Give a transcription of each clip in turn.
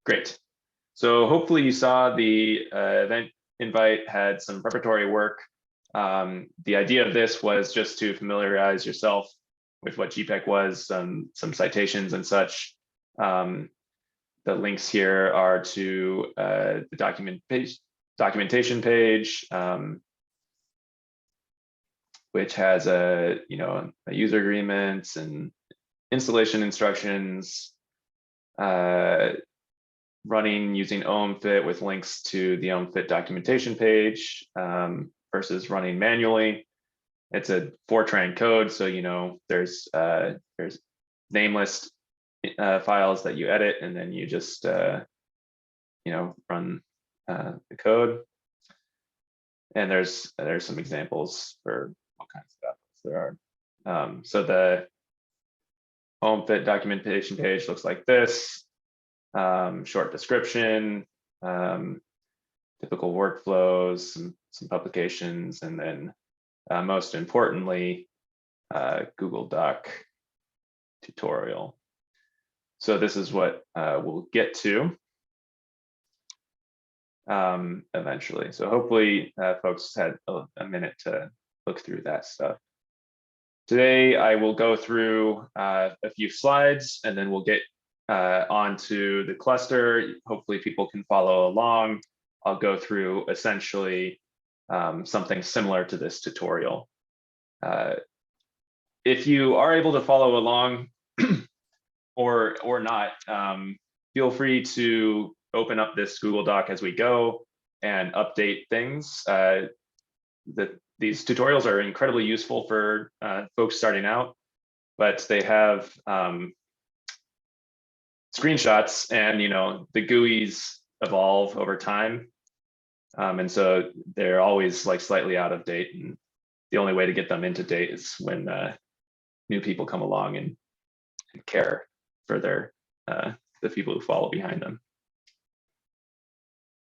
Great. So hopefully you saw the event invite had some preparatory work. The idea of this was just to familiarize yourself with what GPEC was, some citations and such. The links here are to the documentation page, which has a user agreements and installation instructions, running using OMFIT with links to the OMFIT documentation page versus running manually. It's a Fortran code, so there's nameless files that you edit, and then you just run the code. And there's some examples for what kinds of outputs there are. So the OMFIT documentation page looks like this. Short description, typical workflows, some publications, and then most importantly, Google Doc tutorial. So this is what we'll get to eventually. So hopefully folks had a minute to look through that stuff. Today, I will go through a few slides, and then we'll get onto the cluster. Hopefully people can follow along. I'll go through essentially something similar to this tutorial. If you are able to follow along or not, feel free to open up this Google Doc as we go and update things. These tutorials are incredibly useful for folks starting out, but they have screenshots, and the GUIs evolve over time, and so they're always like slightly out of date, and the only way to get them into date is when new people come along and care for the people who follow behind them.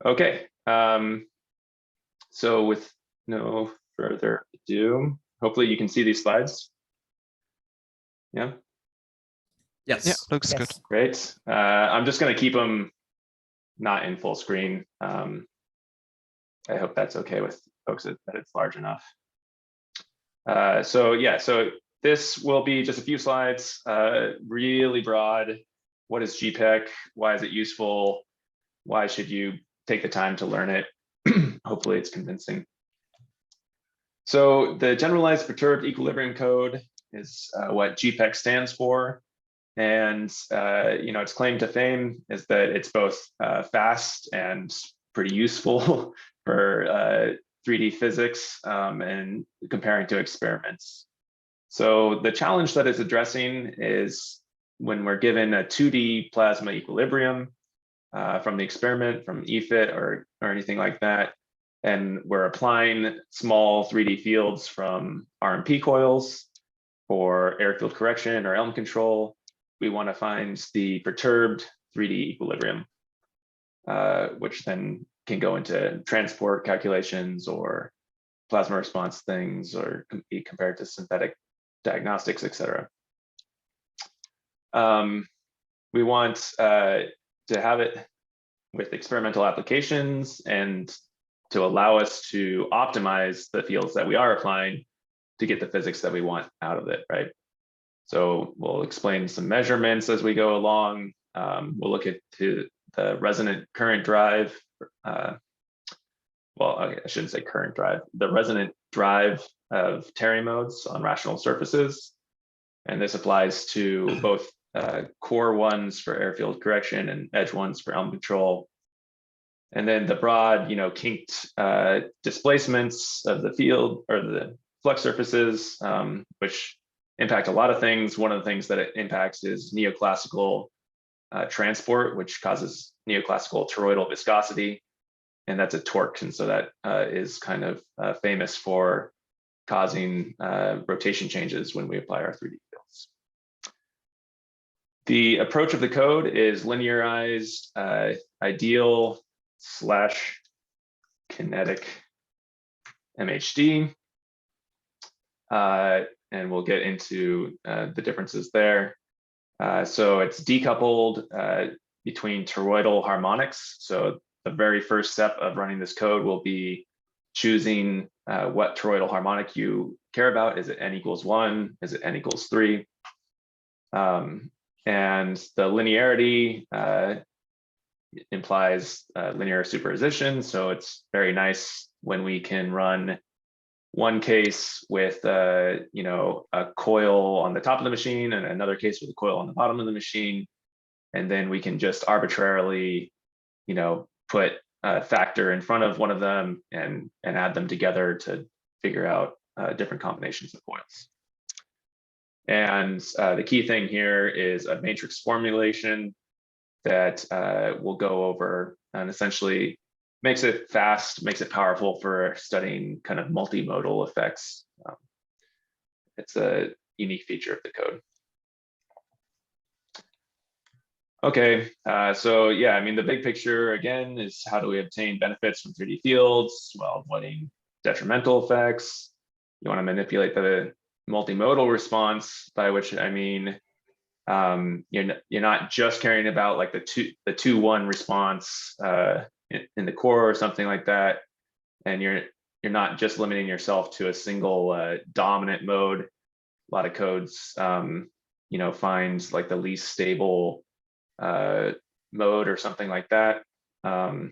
Okay, so with no further ado, hopefully you can see these slides. Yeah. Yes. Yeah, looks good. Great. I'm just going to keep them not in full screen. I hope that's okay with folks that it's large enough. So yeah, so this will be just a few slides, really broad. What is GPEC? Why is it useful? Why should you take the time to learn it? Hopefully it's convincing. So the Generalized Perturbed Equilibrium Code is what GPEC stands for. And its claim to fame is that it's both fast and pretty useful for 3D physics and comparing to experiments. So the challenge that it's addressing is when we're given a 2D plasma equilibrium from the experiment, from OMFIT or anything like that, and we're applying small 3D fields from RMP coils for airfield correction or Elm control, we want to find the perturbed 3D equilibrium, which then can go into transport calculations or plasma response things, or be compared to synthetic diagnostics, etc. We want to have it with experimental applications and to allow us to optimize the fields that we are applying to get the physics that we want out of it, right? So we'll explain some measurements as we go along. We'll look at the resonant current drive. Well, okay, I shouldn't say current drive, the resonant drive of Terry modes on rational surfaces. And this applies to both core ones for airfield correction and edge ones for Elm control. And then the broad, kinked displacements of the field or the flux surfaces, which impact a lot of things. One of the things that it impacts is neoclassical transport, which causes neoclassical toroidal viscosity, and that's a torque. And so that is kind of famous for causing rotation changes when we apply our 3D fields. The approach of the code is linearized, ideal / kinetic MHD. And we'll get into the differences there. So it's decoupled between toroidal harmonics. So the very first step of running this code will be choosing what toroidal harmonic you care about. Is it n equals 1? Is it n equals 3? And the linearity implies linear superposition. So it's very nice when we can run one case with a coil on the top of the machine and another case with a coil on the bottom of the machine. And then we can just arbitrarily, put a factor in front of one of them and add them together to figure out different combinations of coils. And the key thing here is a matrix formulation that we'll go over, and essentially makes it fast, makes it powerful for studying kind of multimodal effects. It's a unique feature of the code. Okay, so yeah, I mean, the big picture again is how do we obtain benefits from 3D fields while avoiding detrimental effects? You want to manipulate the multimodal response, by which I mean you're not just caring about like the 2-1 response in the core or something like that, and you're not just limiting yourself to a single dominant mode. A lot of codes find like the least stable mode or something like that, a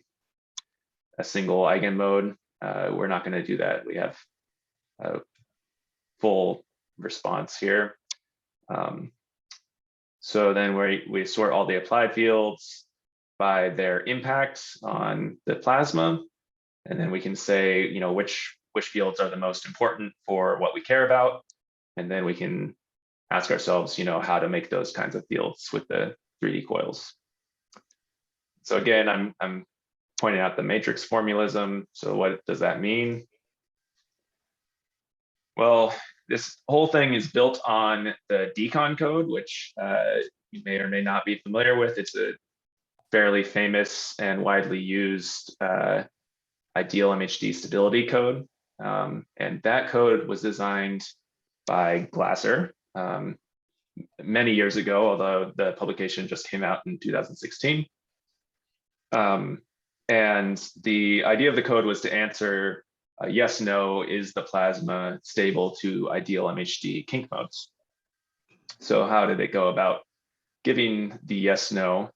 single eigenmode. We're not going to do that. We have a full response here. So then we sort all the applied fields by their impact on the plasma, and then we can say which fields are the most important for what we care about, and then we can ask ourselves how to make those kinds of fields with the 3D coils. So again, I'm pointing out the matrix formalism. So what does that mean? Well, this whole thing is built on the decon code, which you may or may not be familiar with. It's a fairly famous and widely used ideal MHD stability code. And that code was designed by Glasser many years ago, although the publication just came out in 2016. And the idea of the code was to answer yes, no, is the plasma stable to ideal MHD kink modes? So how did it go about giving the yes, no?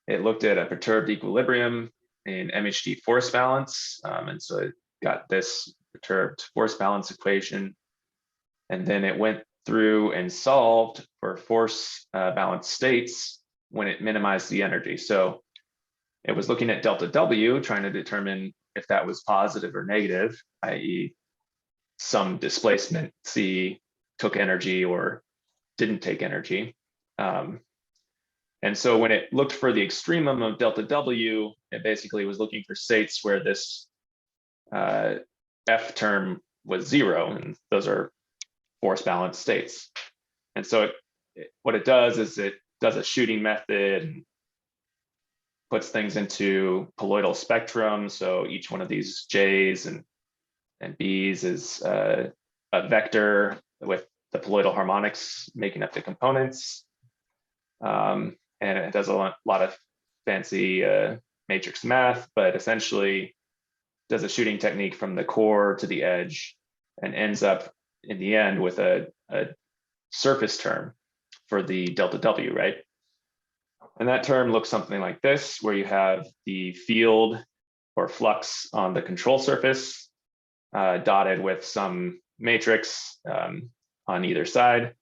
It looked at a perturbed equilibrium in MHD force balance. And so it got this perturbed force balance equation. And then it went through and solved for force balance states when it minimized the energy. So it was looking at delta W, trying to determine if that was positive or negative, i.e. some displacement C took energy or didn't take energy. And so when it looked for the extremum of delta W, it basically was looking for states where this F term was 0, and those are force balance states. And so what it does is it does a shooting method and puts things into colloidal spectrum. So each one of these J's and B's is a vector with the colloidal harmonics making up the components. And it does a lot of fancy matrix math, but essentially does a shooting technique from the core to the edge and ends up in the end with a surface term for the delta W, right? And that term looks something like this, where you have the field or flux on the control surface dotted with some matrix on either side.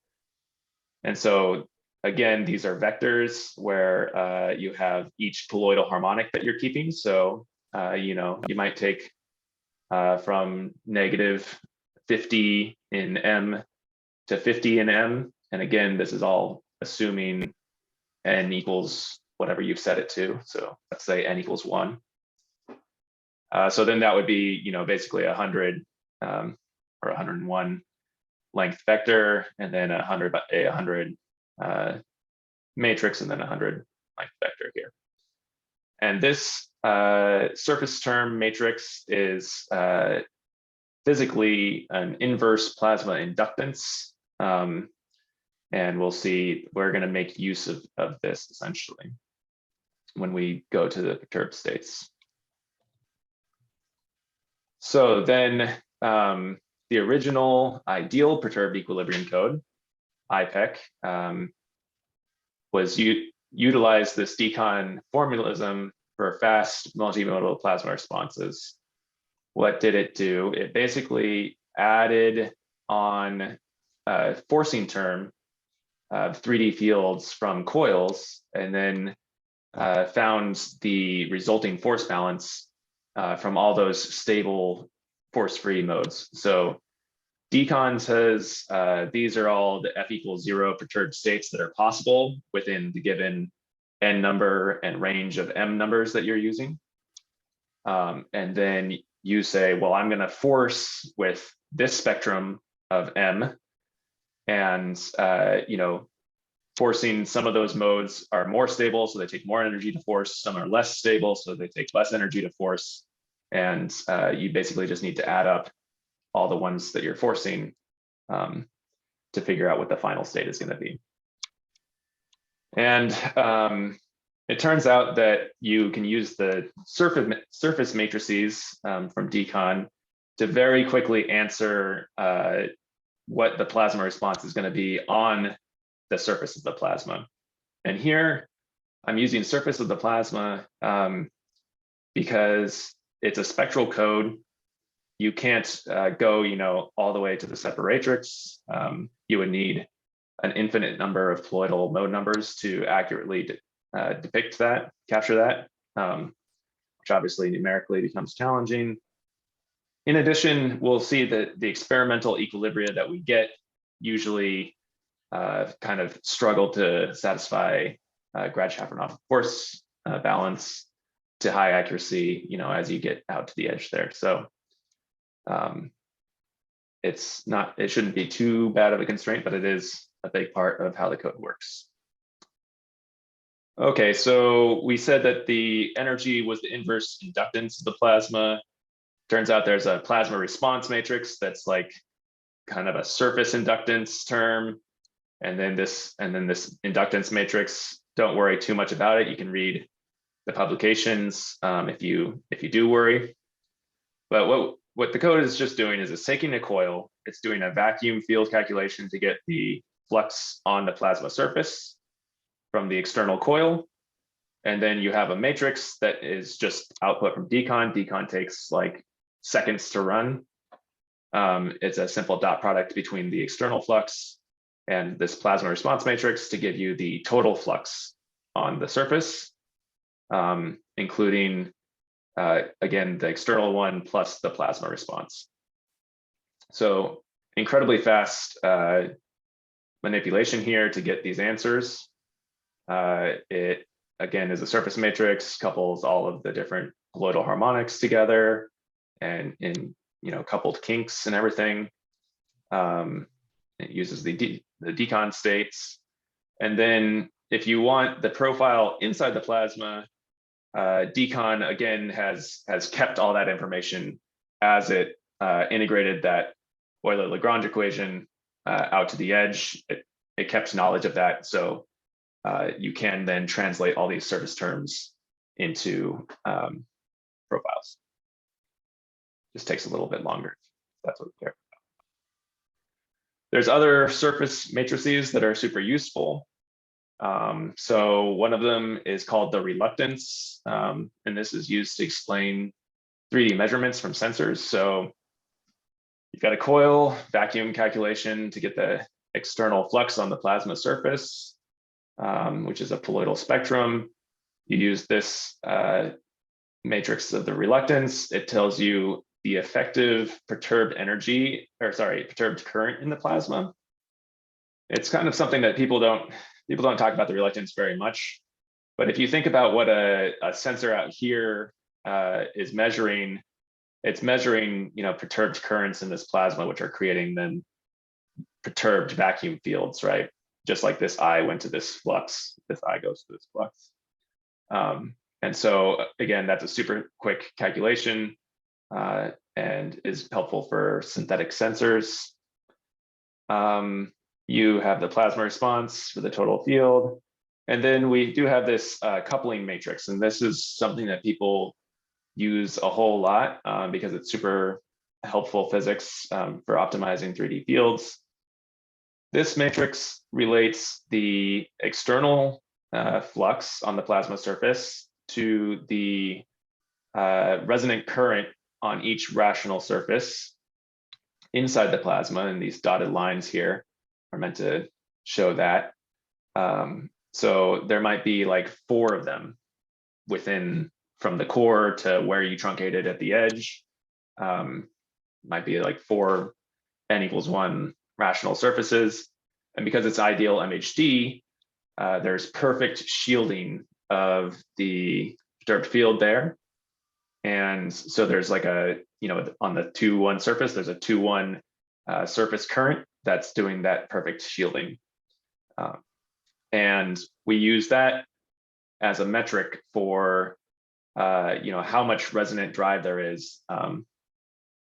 And so again, these are vectors where you have each colloidal harmonic that you're keeping. So you might take from negative 50 in M to 50 in M. And again, this is all assuming n equals whatever you've set it to. So let's say n equals 1. So then that would be, basically 100 or 101 length vector, and then 100 matrix, and then 100 length vector here. And this surface term matrix is physically an inverse plasma inductance. And we'll see we're going to make use of this essentially. when we go to the perturbed states. So then the original ideal perturbed equilibrium code, IPEC, was utilized this decon formalism for fast multimodal plasma responses. What did it do? It basically added on a forcing term of 3D fields from coils, and then found the resulting force balance from all those stable force-free modes. So decon says these are all the F equals 0 perturbed states that are possible within the given n number and range of m numbers that you're using. And then you say, well, I'm going to force with this spectrum of m, and forcing, some of those modes are more stable, so they take more energy to force. Some are less stable, so they take less energy to force. And you basically just need to add up all the ones that you're forcing to figure out what the final state is going to be. And it turns out that you can use the surface matrices from decon to very quickly answer what the plasma response is going to be on the surface of the plasma. And here I'm using surface of the plasma because it's a spectral code. You can't go, all the way to the separatrix. You would need an infinite number of colloidal mode numbers to accurately depict that, capture that, which obviously numerically becomes challenging. In addition, we'll see that the experimental equilibria that we get usually kind of struggle to satisfy Grad-Schaffernov force balance to high accuracy, as you get out to the edge there. So it shouldn't be too bad of a constraint, but it is a big part of how the code works. Okay, so we said that the energy was the inverse inductance of the plasma. Turns out there's a plasma response matrix that's like kind of a surface inductance term. And then this inductance matrix, don't worry too much about it. You can read the publications if you do worry. But what the code is just doing is it's taking a coil, it's doing a vacuum field calculation to get the flux on the plasma surface from the external coil. And then you have a matrix that is just output from decon. Decon takes like seconds to run. It's a simple dot product between the external flux and this plasma response matrix to give you the total flux on the surface, including, again, the external one plus the plasma response. So incredibly fast manipulation here to get these answers. It, again, is a surface matrix, couples all of the different colloidal harmonics together and in coupled kinks and everything. It uses the decon states. And then if you want the profile inside the plasma, decon again has kept all that information as it integrated that Euler-Lagrange equation out to the edge. It kept knowledge of that, so you can then translate all these surface terms into profiles. Just takes a little bit longer. That's what we care about. There's other surface matrices that are super useful. So one of them is called the reluctance, and this is used to explain 3D measurements from sensors. So you've got a coil, vacuum calculation to get the external flux on the plasma surface, which is a colloidal spectrum. You use this matrix of the reluctance. It tells you the effective perturbed perturbed current in the plasma. It's kind of something that people don't talk about the reluctance very much. But if you think about what a sensor out here is measuring, it's measuring perturbed currents in this plasma, which are creating then perturbed vacuum fields, right? Just like this I went to this flux, this I goes to this flux. And so again, that's a super quick calculation and is helpful for synthetic sensors. You have the plasma response for the total field, And then we do have this coupling matrix, and this is something that people use a whole lot because it's super helpful physics for optimizing 3D fields. This matrix relates the external flux on the plasma surface to the resonant current on each rational surface inside the plasma, and these dotted lines here are meant to show that. So there might be like 4 of them within, from the core to where you truncated at the edge. Might be like 4 n=1 rational surfaces. And because it's ideal MHD, there's perfect shielding of the perturbed field there. And so there's like a, on the 2-1 surface, there's a 2-1 surface current that's doing that perfect shielding. And we use that as a metric for, how much resonant drive there is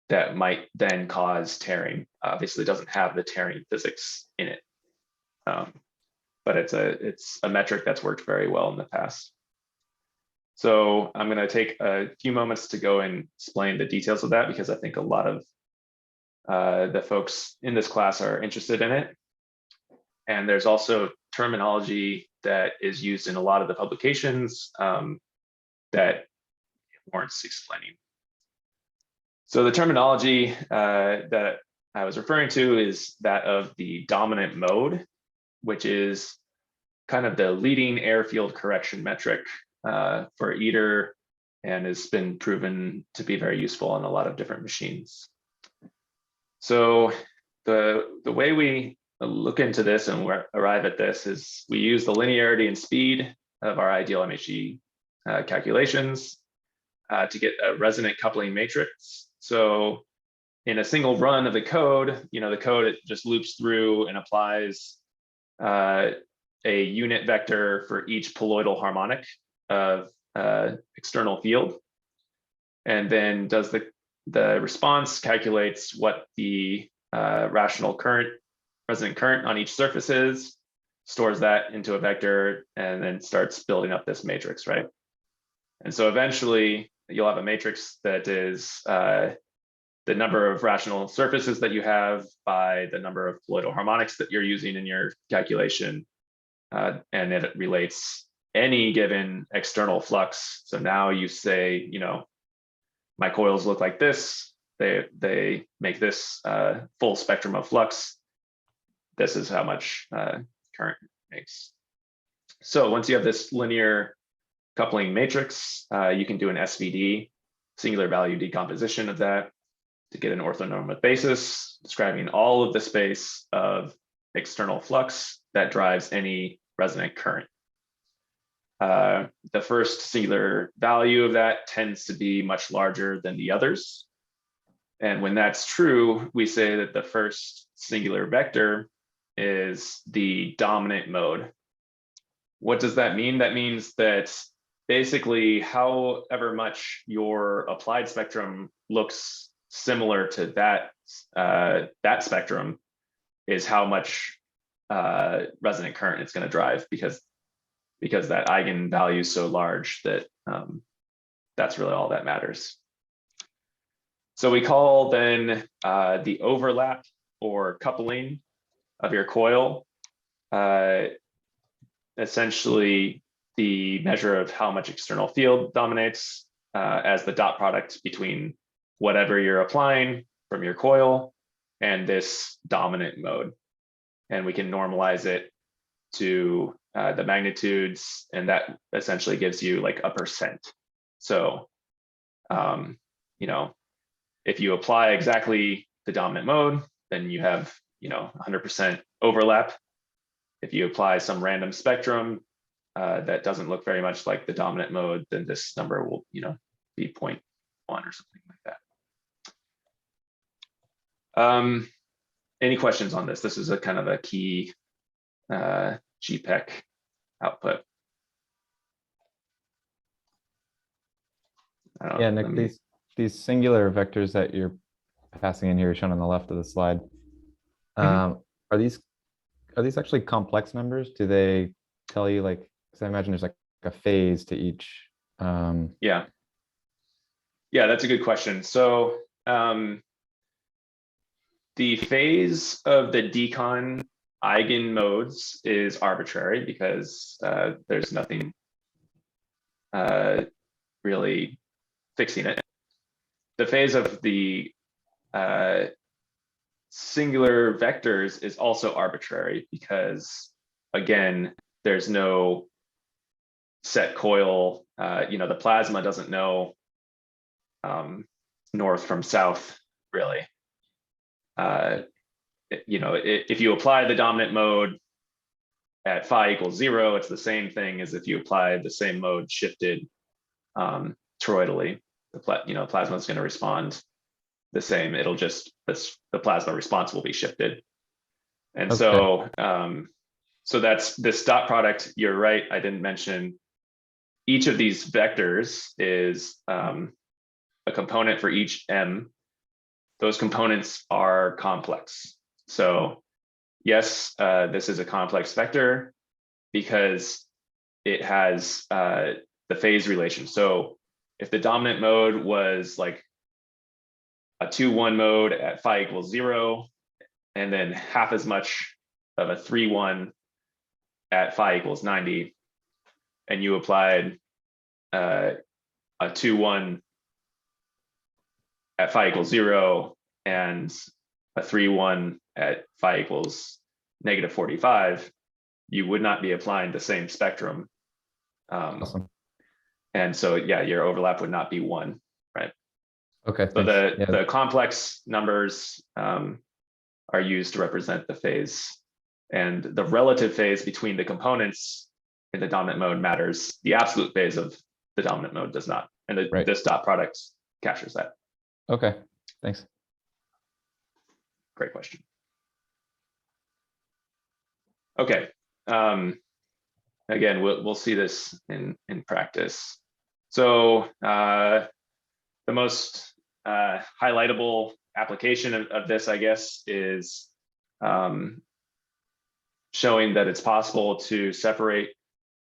that might then cause tearing. Obviously, it doesn't have the tearing physics in it, but it's a metric that's worked very well in the past. So I'm going to take a few moments to go and explain the details of that, because I think a lot of the folks in this class are interested in it. And there's also terminology that is used in a lot of the publications that warrants explaining. So the terminology that I was referring to is that of the dominant mode, which is kind of the leading air field correction metric for ITER, and has been proven to be very useful on a lot of different machines. So the way we look into this and arrive at this is we use the linearity and speed of our ideal MHD calculations to get a resonant coupling matrix. So in a single run of the code, the code, it just loops through and applies a unit vector for each poloidal harmonic of external field, and then does the response calculates what the rational current, resonant current on each surface is, stores that into a vector, and then starts building up this matrix, right? And so eventually you'll have a matrix that is the number of rational surfaces that you have by the number of colloidal harmonics that you're using in your calculation, and it relates any given external flux. So now you say, my coils look like this. They make this full spectrum of flux. This is how much current it makes. So once you have this linear coupling matrix, you can do an SVD, singular value decomposition of that, to get an orthonormative basis describing all of the space of external flux that drives any resonant current. The first singular value of that tends to be much larger than the others. And when that's true, we say that the first singular vector is the dominant mode. What does that mean? That means that basically however much your applied spectrum looks similar to that spectrum is how much resonant current it's going to drive, because that eigenvalue is so large that that's really all that matters. So we call then the overlap or coupling of your coil essentially the measure of how much external field dominates as the dot product between whatever you're applying from your coil and this dominant mode. And we can normalize it to the magnitudes, and that essentially gives you like a percent. So, if you apply exactly the dominant mode, then you have, 100% overlap. If you apply some random spectrum that doesn't look very much like the dominant mode, then this number will, be 0.1 or something like that. Any questions on this? This is a kind of a key GPEC output. Yeah, Nick, these singular vectors that you're passing in here, shown on the left of the slide, are these actually complex numbers? Do they tell you like Because I imagine there's like a phase to each. Yeah. Yeah, that's a good question. So the phase of the decon eigenmodes is arbitrary because there's nothing really fixing it. The phase of the singular vectors is also arbitrary because, again, there's no set coil. The plasma doesn't know north from south, really. If you apply the dominant mode at phi equals 0, it's the same thing as if you apply the same mode shifted toroidally. The plasma is going to respond the same. It'll just the plasma response will be shifted, and Okay. so that's this dot product. You're right. I didn't mention each of these vectors is a component for each m. Those components are complex. So yes, this is a complex vector because it has the phase relation. So if the dominant mode was like a 2-1 mode at phi equals 0, and then half as much of a 3-1 at phi equals 90, and you applied a 2-1 at phi equals 0 and a 3-1 at phi equals negative 45, you would not be applying the same spectrum. Awesome. And so, yeah, your overlap would not be 1, right? Okay. So Thanks. Yeah. the complex numbers are used to represent the phase, and the relative phase between the components in the dominant mode matters. The absolute phase of the dominant mode does not, and Right. this dot product captures that. Okay. Thanks. Great question. Okay. Again, we'll see this in practice. So the most highlightable application of this, I guess, is showing that it's possible to separate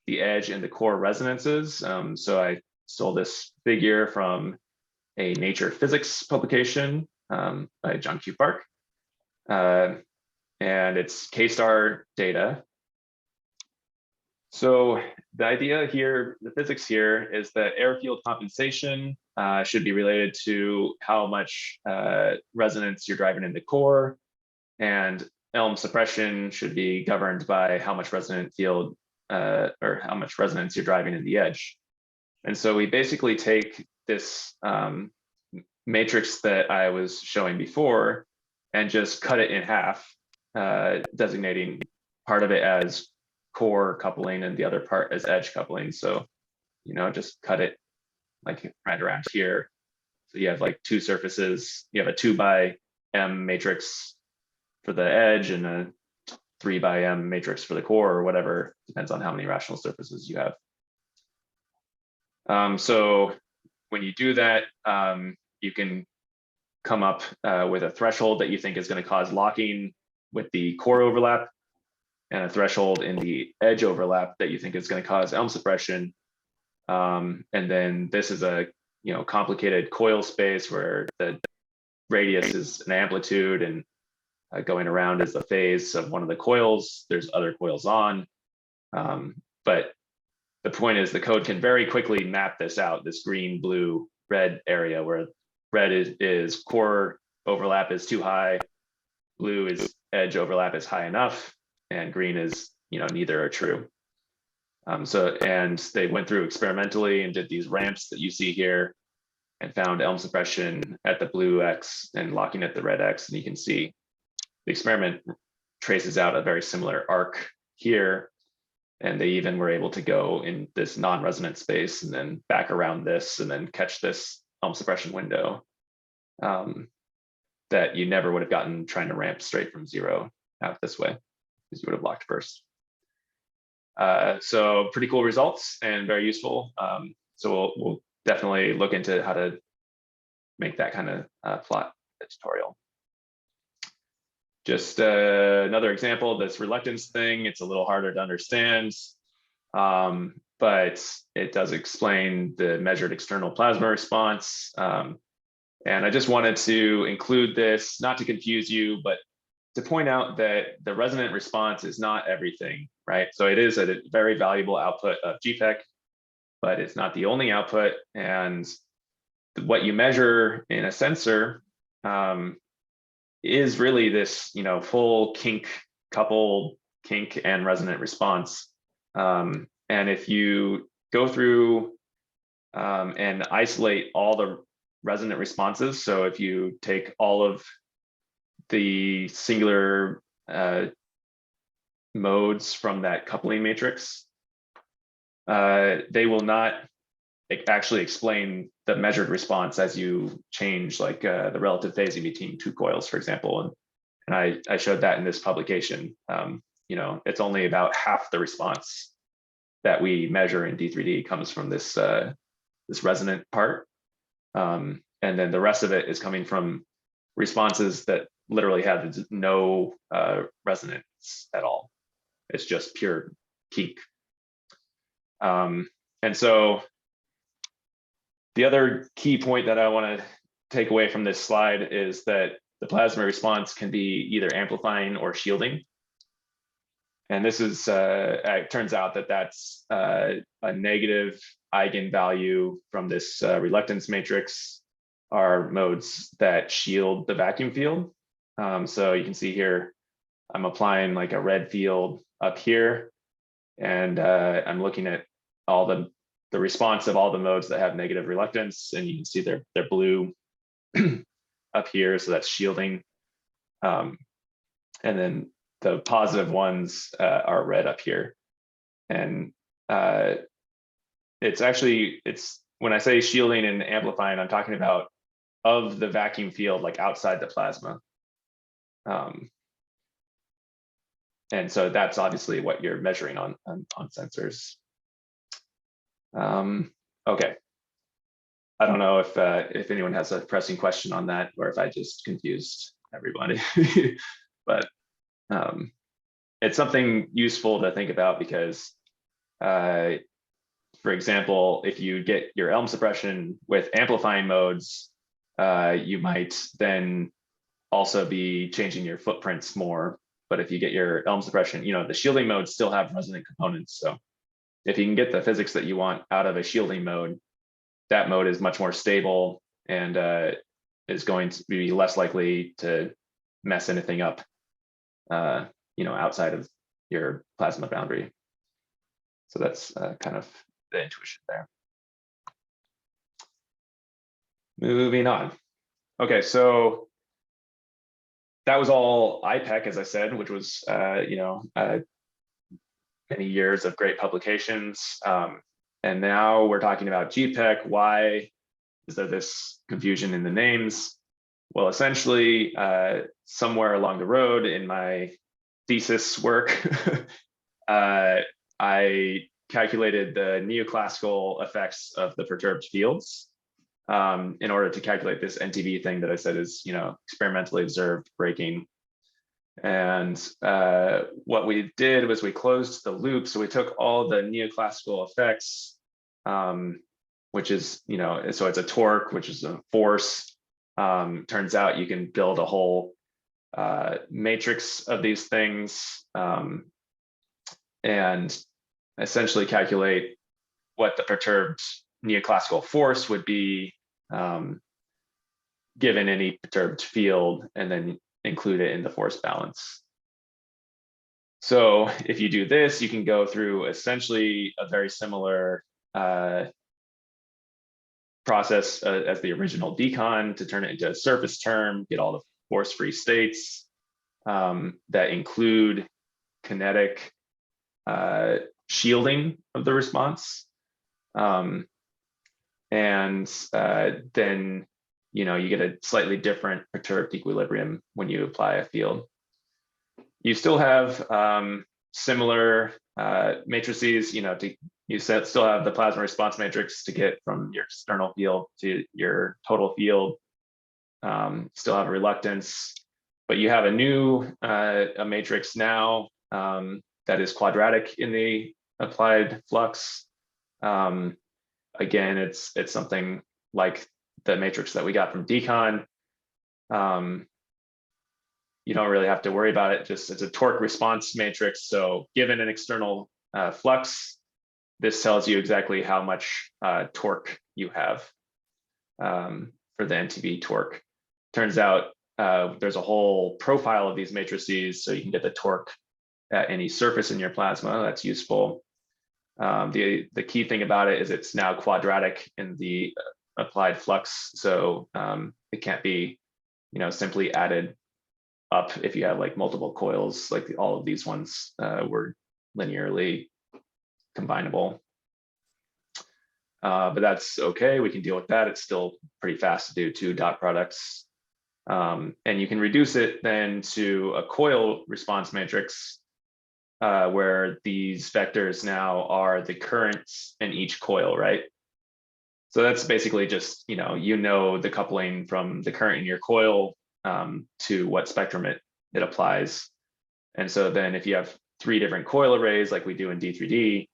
the edge and the core resonances. So I stole this figure from a Nature Physics publication by John Q. Park. And it's K-star data. So the idea here, the physics here, is that airfield compensation should be related to how much resonance you're driving in the core, and Elm suppression should be governed by how much resonant field or how much resonance you're driving in the edge. And so we basically take this matrix that I was showing before and just cut it in half, designating part of it as core coupling and the other part as edge coupling. So, just cut it like right around here. So you have like two surfaces. You have a 2 by m matrix for the edge and a 3 by m matrix for the core, or whatever, depends on how many rational surfaces you have. So when you do that, you can come up with a threshold that you think is going to cause locking with the core overlap, and a threshold in the edge overlap that you think is going to cause Elm suppression. And then this is a complicated coil space where the radius is an amplitude, and going around is the phase of one of the coils. There's other coils on, but the point is the code can very quickly map this out, this green, blue, red area, where red is core overlap is too high, blue is edge overlap is high enough, and green is neither are true. And they went through experimentally and did these ramps that you see here, and found Elm suppression at the blue X and locking at the red X. And you can see the experiment traces out a very similar arc here. And they even were able to go in this non-resonant space and then back around this and then catch this Elm suppression window that you never would have gotten trying to ramp straight from 0 out this way, because you would have blocked first. So pretty cool results and very useful. So we'll definitely look into how to make that kind of plot in the tutorial. Just another example of this reluctance thing. It's a little harder to understand. But it does explain the measured external plasma response. And I just wanted to include this, not to confuse you, but to point out that the resonant response is not everything, right? So it is a very valuable output of GPEC, but it's not the only output. And what you measure in a sensor is really this, full kink, coupled kink and resonant response. And if you go through and isolate all the resonant responses, so if you take all of the singular modes from that coupling matrix, they will not actually explain the measured response as you change like the relative phasing between two coils, for example. And I showed that in this publication. It's only about half the response that we measure in D3D comes from this this resonant part. And then the rest of it is coming from responses that literally have no resonance at all. It's just pure kink. And so the other key point that I want to take away from this slide is that the plasma response can be either amplifying or shielding. And this is, it turns out that that's a negative eigenvalue from this reluctance matrix are modes that shield the vacuum field. So you can see here, I'm applying like a red field up here, and I'm looking at all the response of all the modes that have negative reluctance, and you can see they're blue up here, so that's shielding. And then the positive ones are red up here. And it's when I say shielding and amplifying, I'm talking about of the vacuum field, like outside the plasma. And so that's obviously what you're measuring on sensors. Okay. I don't know if anyone has a pressing question on that, or if I just confused everybody, but it's something useful to think about because, for example, if you get your Elm suppression with amplifying modes, you might then also be changing your footprints more. But if you get your Elm suppression, the shielding modes still have resonant components. So if you can get the physics that you want out of a shielding mode, that mode is much more stable and is going to be less likely to mess anything up, outside of your plasma boundary. So that's kind of the intuition there. Moving on. Okay, so that was all IPEC, as I said, which was many years of great publications. And now we're talking about GPEC. Why is there this confusion in the names? Well, essentially, somewhere along the road in my thesis work, I calculated the neoclassical effects of the perturbed fields in order to calculate this NTV thing that I said is, experimentally observed breaking. And what we did was we closed the loop. So we took all the neoclassical effects, which is, so it's a torque, which is a force. Turns out you can build a whole matrix of these things and essentially calculate what the perturbed neoclassical force would be given any perturbed field, and then include it in the force balance. So if you do this, you can go through essentially a very similar process as the original decon to turn it into a surface term, get all the force-free states that include kinetic shielding of the response. And then you get a slightly different perturbed equilibrium when you apply a field. You still have similar matrices, you still have the plasma response matrix to get from your external field to your total field. Still have a reluctance, but you have a new a matrix now that is quadratic in the applied flux. Again, it's something like the matrix that we got from decon. You don't really have to worry about it. Just it's a torque response matrix. So given an external flux, this tells you exactly how much torque you have for the NTB torque. Turns out there's a whole profile of these matrices, so you can get the torque at any surface in your plasma. That's useful. The key thing about it is it's now quadratic in the applied flux, so it can't be, simply added up if you have like multiple coils, like all of these ones were linearly combinable. But that's okay, we can deal with that. It's still pretty fast to do 2 dot products. And you can reduce it then to a coil response matrix where these vectors now are the currents in each coil, right? So that's basically just, the coupling from the current in your coil to what spectrum it applies. And so then if you have 3 different coil arrays like we do in D3D,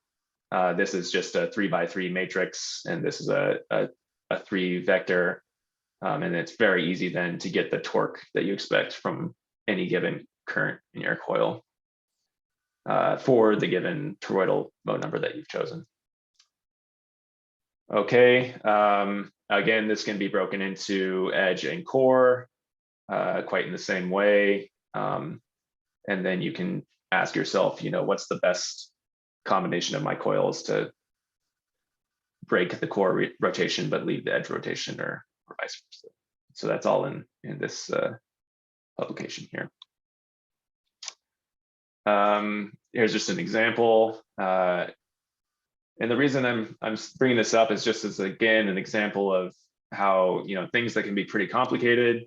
this is just a 3x3 matrix, and this is a 3 vector. And it's very easy then to get the torque that you expect from any given current in your coil for the given toroidal mode number that you've chosen. Okay, again, this can be broken into edge and core quite in the same way. And then you can ask yourself, what's the best combination of my coils to break the core rotation but leave the edge rotation, or vice versa. So that's all in this publication here. Here's just an example. And the reason I'm bringing this up is just as, again, an example of how, things that can be pretty complicated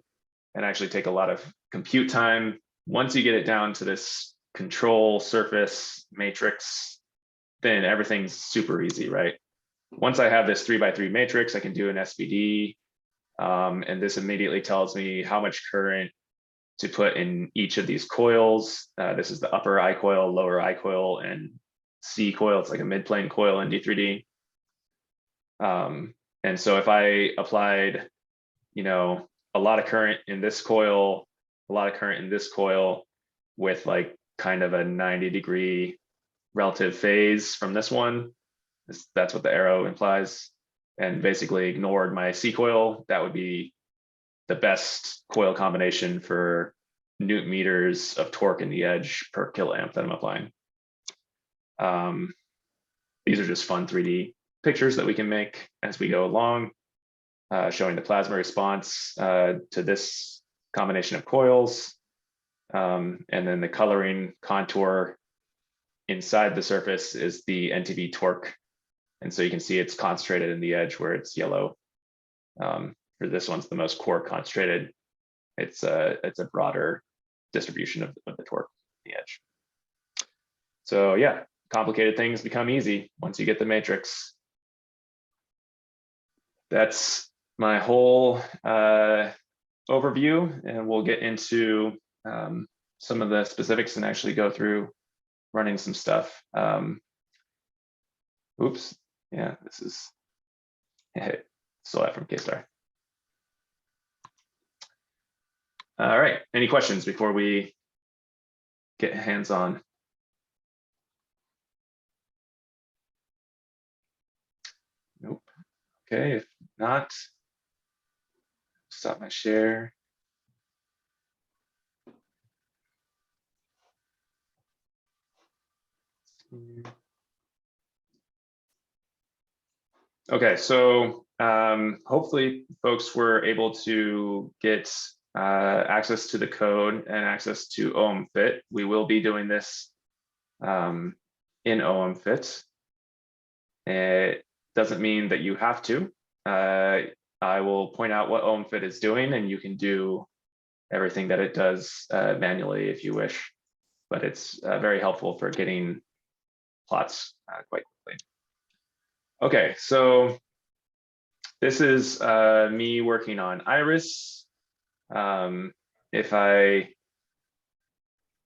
and actually take a lot of compute time. Once you get it down to this control surface matrix, then everything's super easy, right? Once I have this 3x3 matrix, I can do an SVD, and this immediately tells me how much current to put in each of these coils. This is the upper I coil, lower I coil, and C coil. It's like a mid-plane coil in D3D. And so if I applied, a lot of current in this coil, a lot of current in this coil with like kind of a 90-degree relative phase from this one, that's what the arrow implies, and basically ignored my C coil, that would be the best coil combination for Newton meters of torque in the edge per kiloamp that I'm applying. These are just fun 3D pictures that we can make as we go along, showing the plasma response to this combination of coils, and then the coloring contour inside the surface is the NTB torque. And so you can see it's concentrated in the edge where it's yellow. For this one's the most core concentrated. It's a broader distribution of the torque in the edge. So yeah, complicated things become easy once you get the matrix. That's my whole overview, and we'll get into some of the specifics and actually go through running some stuff. Oops, yeah, this is still that from K-Star. All right, any questions before we get hands-on? Nope. Okay, if not, stop my share. Okay, so hopefully folks were able to get access to the code and access to OMFIT. We will be doing this in OMFIT. It doesn't mean that you have to. I will point out what OMFIT is doing, and you can do everything that it does manually if you wish, but it's very helpful for getting plots quite quickly. Okay, so this is me working on Iris. If I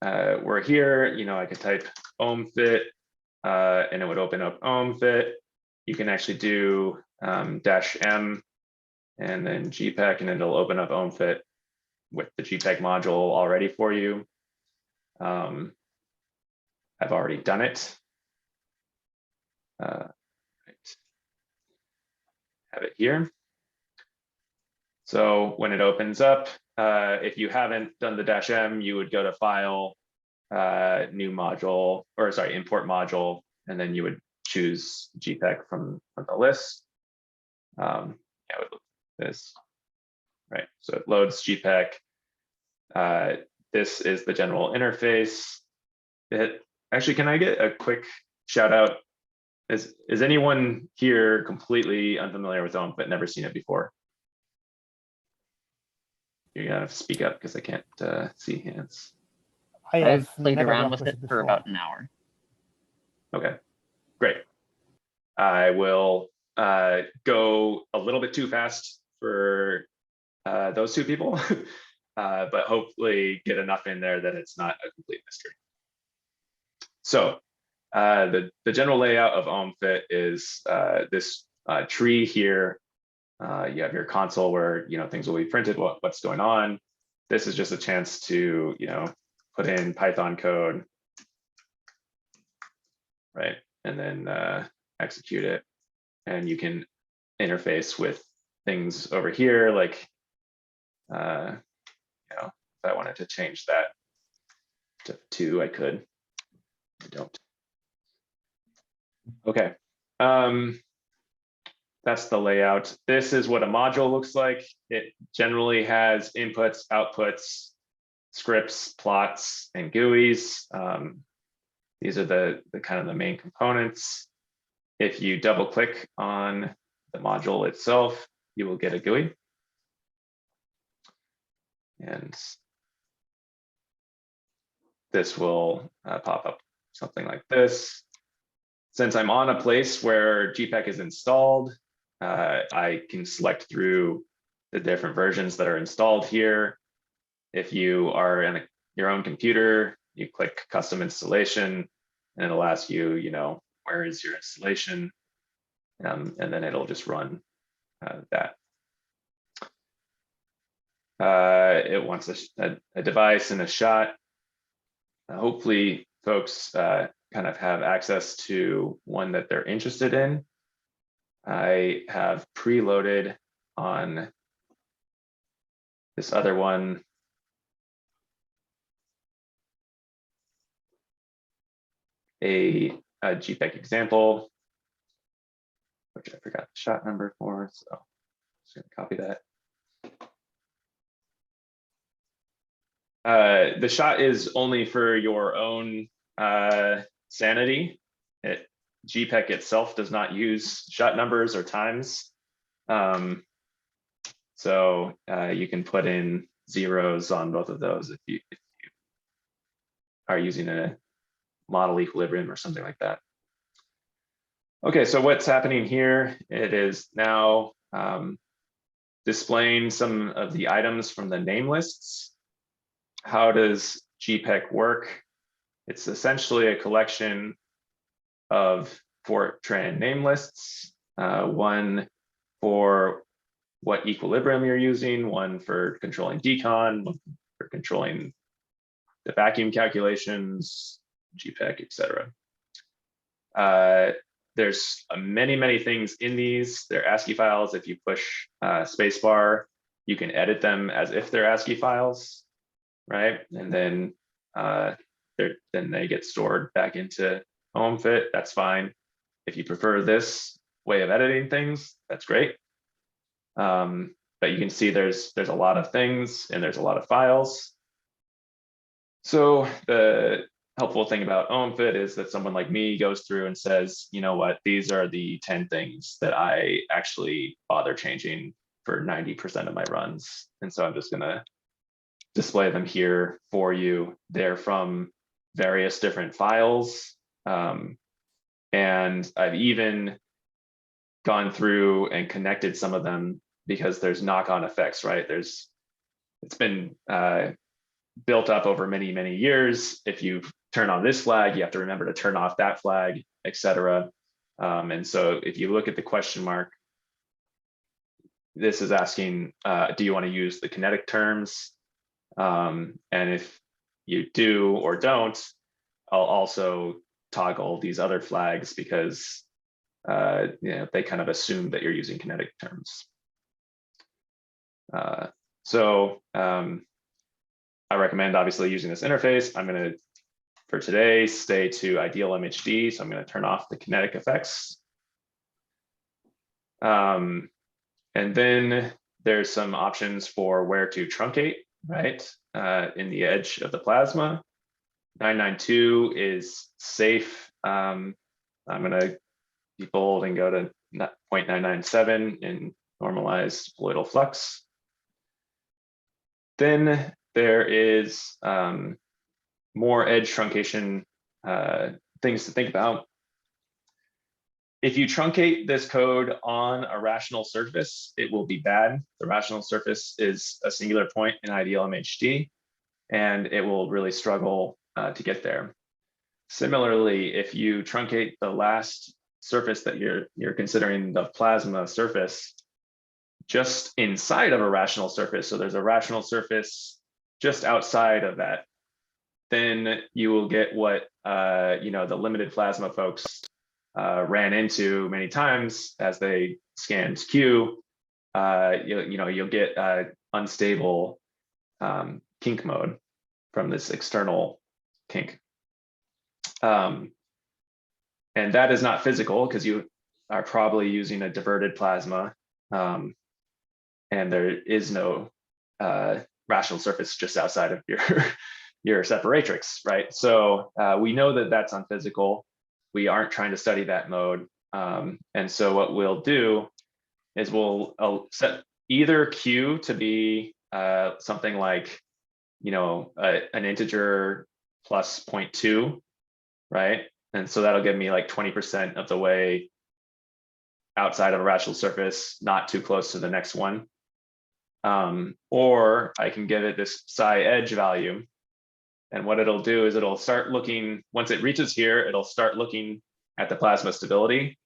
were here, I could type OMFIT and it would open up OMFIT. You can actually do -M and then GPEC, and it'll open up OMFIT with the GPEC module already for you. I've already done it. Right. Have it here. So when it opens up, if you haven't done the -M, you would go to File, New Module, or sorry, Import Module, and then you would choose GPEC from the list. Yeah, it would look like this, right? So it loads GPEC. This is the general interface. Actually, can I get a quick shout out? Is anyone here completely unfamiliar with OMFIT but never seen it before? You gotta speak up because I can't see hands. I've played around with it for about an hour. Okay, great. I will go a little bit too fast for those two people, but hopefully get enough in there that it's not a complete mystery. So the general layout of OMFIT is this tree here. You have your console where things will be printed, what's going on. This is just a chance to put in Python code, right, and then execute it. And you can interface with things over here, like if I wanted to change that to 2, I could. I don't. Okay. That's the layout. This is what a module looks like. It generally has inputs, outputs, scripts, plots, and GUIs. These are the kind of the main components. If you double click on the module itself, you will get a GUI. And this will pop up something like this. Since I'm on a place where GPEC is installed, I can select through the different versions that are installed here. If you are in your own computer, you click custom installation, and it'll ask you, where is your installation? And then it'll just run that. It wants a device and a shot. Hopefully folks kind of have access to one that they're interested in. I have preloaded on this other one a GPEC example, which I forgot the shot number for, so I'm just going to copy that. The shot is only for your own sanity. GPEC itself does not use shot numbers or times. So you can put in zeros on both of those if you are using a model equilibrium or something like that. Okay, so what's happening here? It is now displaying some of the items from the name lists. How does GPEC work? It's essentially a collection of Fortran name lists, one for what equilibrium you're using, one for controlling decon, one for controlling the vacuum calculations, GPEC, etc. There's many things in these. They're ASCII files. If you push spacebar, you can edit them as if they're ASCII files, right? And then they get stored back into OMFIT. That's fine. If you prefer this way of editing things, that's great. But you can see there's a lot of things and there's a lot of files. So the helpful thing about OMFIT is that someone like me goes through and says, you know what, these are the 10 things that I actually bother changing for 90% of my runs. And so I'm just gonna display them here for you. They're from various different files. And I've even gone through and connected some of them because there's knock-on effects, right? It's been built up over many years. If you turn on this flag, you have to remember to turn off that flag. etc. And so if you look at the question mark, this is asking, do you want to use the kinetic terms? And if you do or don't, I'll also toggle these other flags because they kind of assume that you're using kinetic terms. So I recommend obviously using this interface. I'm going to, for today, stay to ideal MHD. So I'm going to turn off the kinetic effects. And then there's some options for where to truncate, right? In the edge of the plasma. 992 is safe. I'm going to be bold and go to 0.997 in normalized colloidal flux. Then there is more edge truncation things to think about. If you truncate this code on a rational surface, it will be bad. The rational surface is a singular point in ideal MHD, and it will really struggle to get there. Similarly, if you truncate the last surface that you're considering the plasma surface just inside of a rational surface, so there's a rational surface just outside of that, then you will get what the limited plasma folks ran into many times as they scanned Q. You'll get unstable kink mode from this external kink. And that is not physical because you are probably using a diverted plasma, and there is no rational surface just outside of your separatrix, right? So we know that that's unphysical. We aren't trying to study that mode. And so what we'll do is we'll set either Q to be something like, an integer plus 0.2, right? And so that'll give me like 20% of the way outside of a rational surface, not too close to the next one. Or I can give it this psi edge value. And what it'll do is it'll start looking, once it reaches here, it'll start looking at the plasma stability,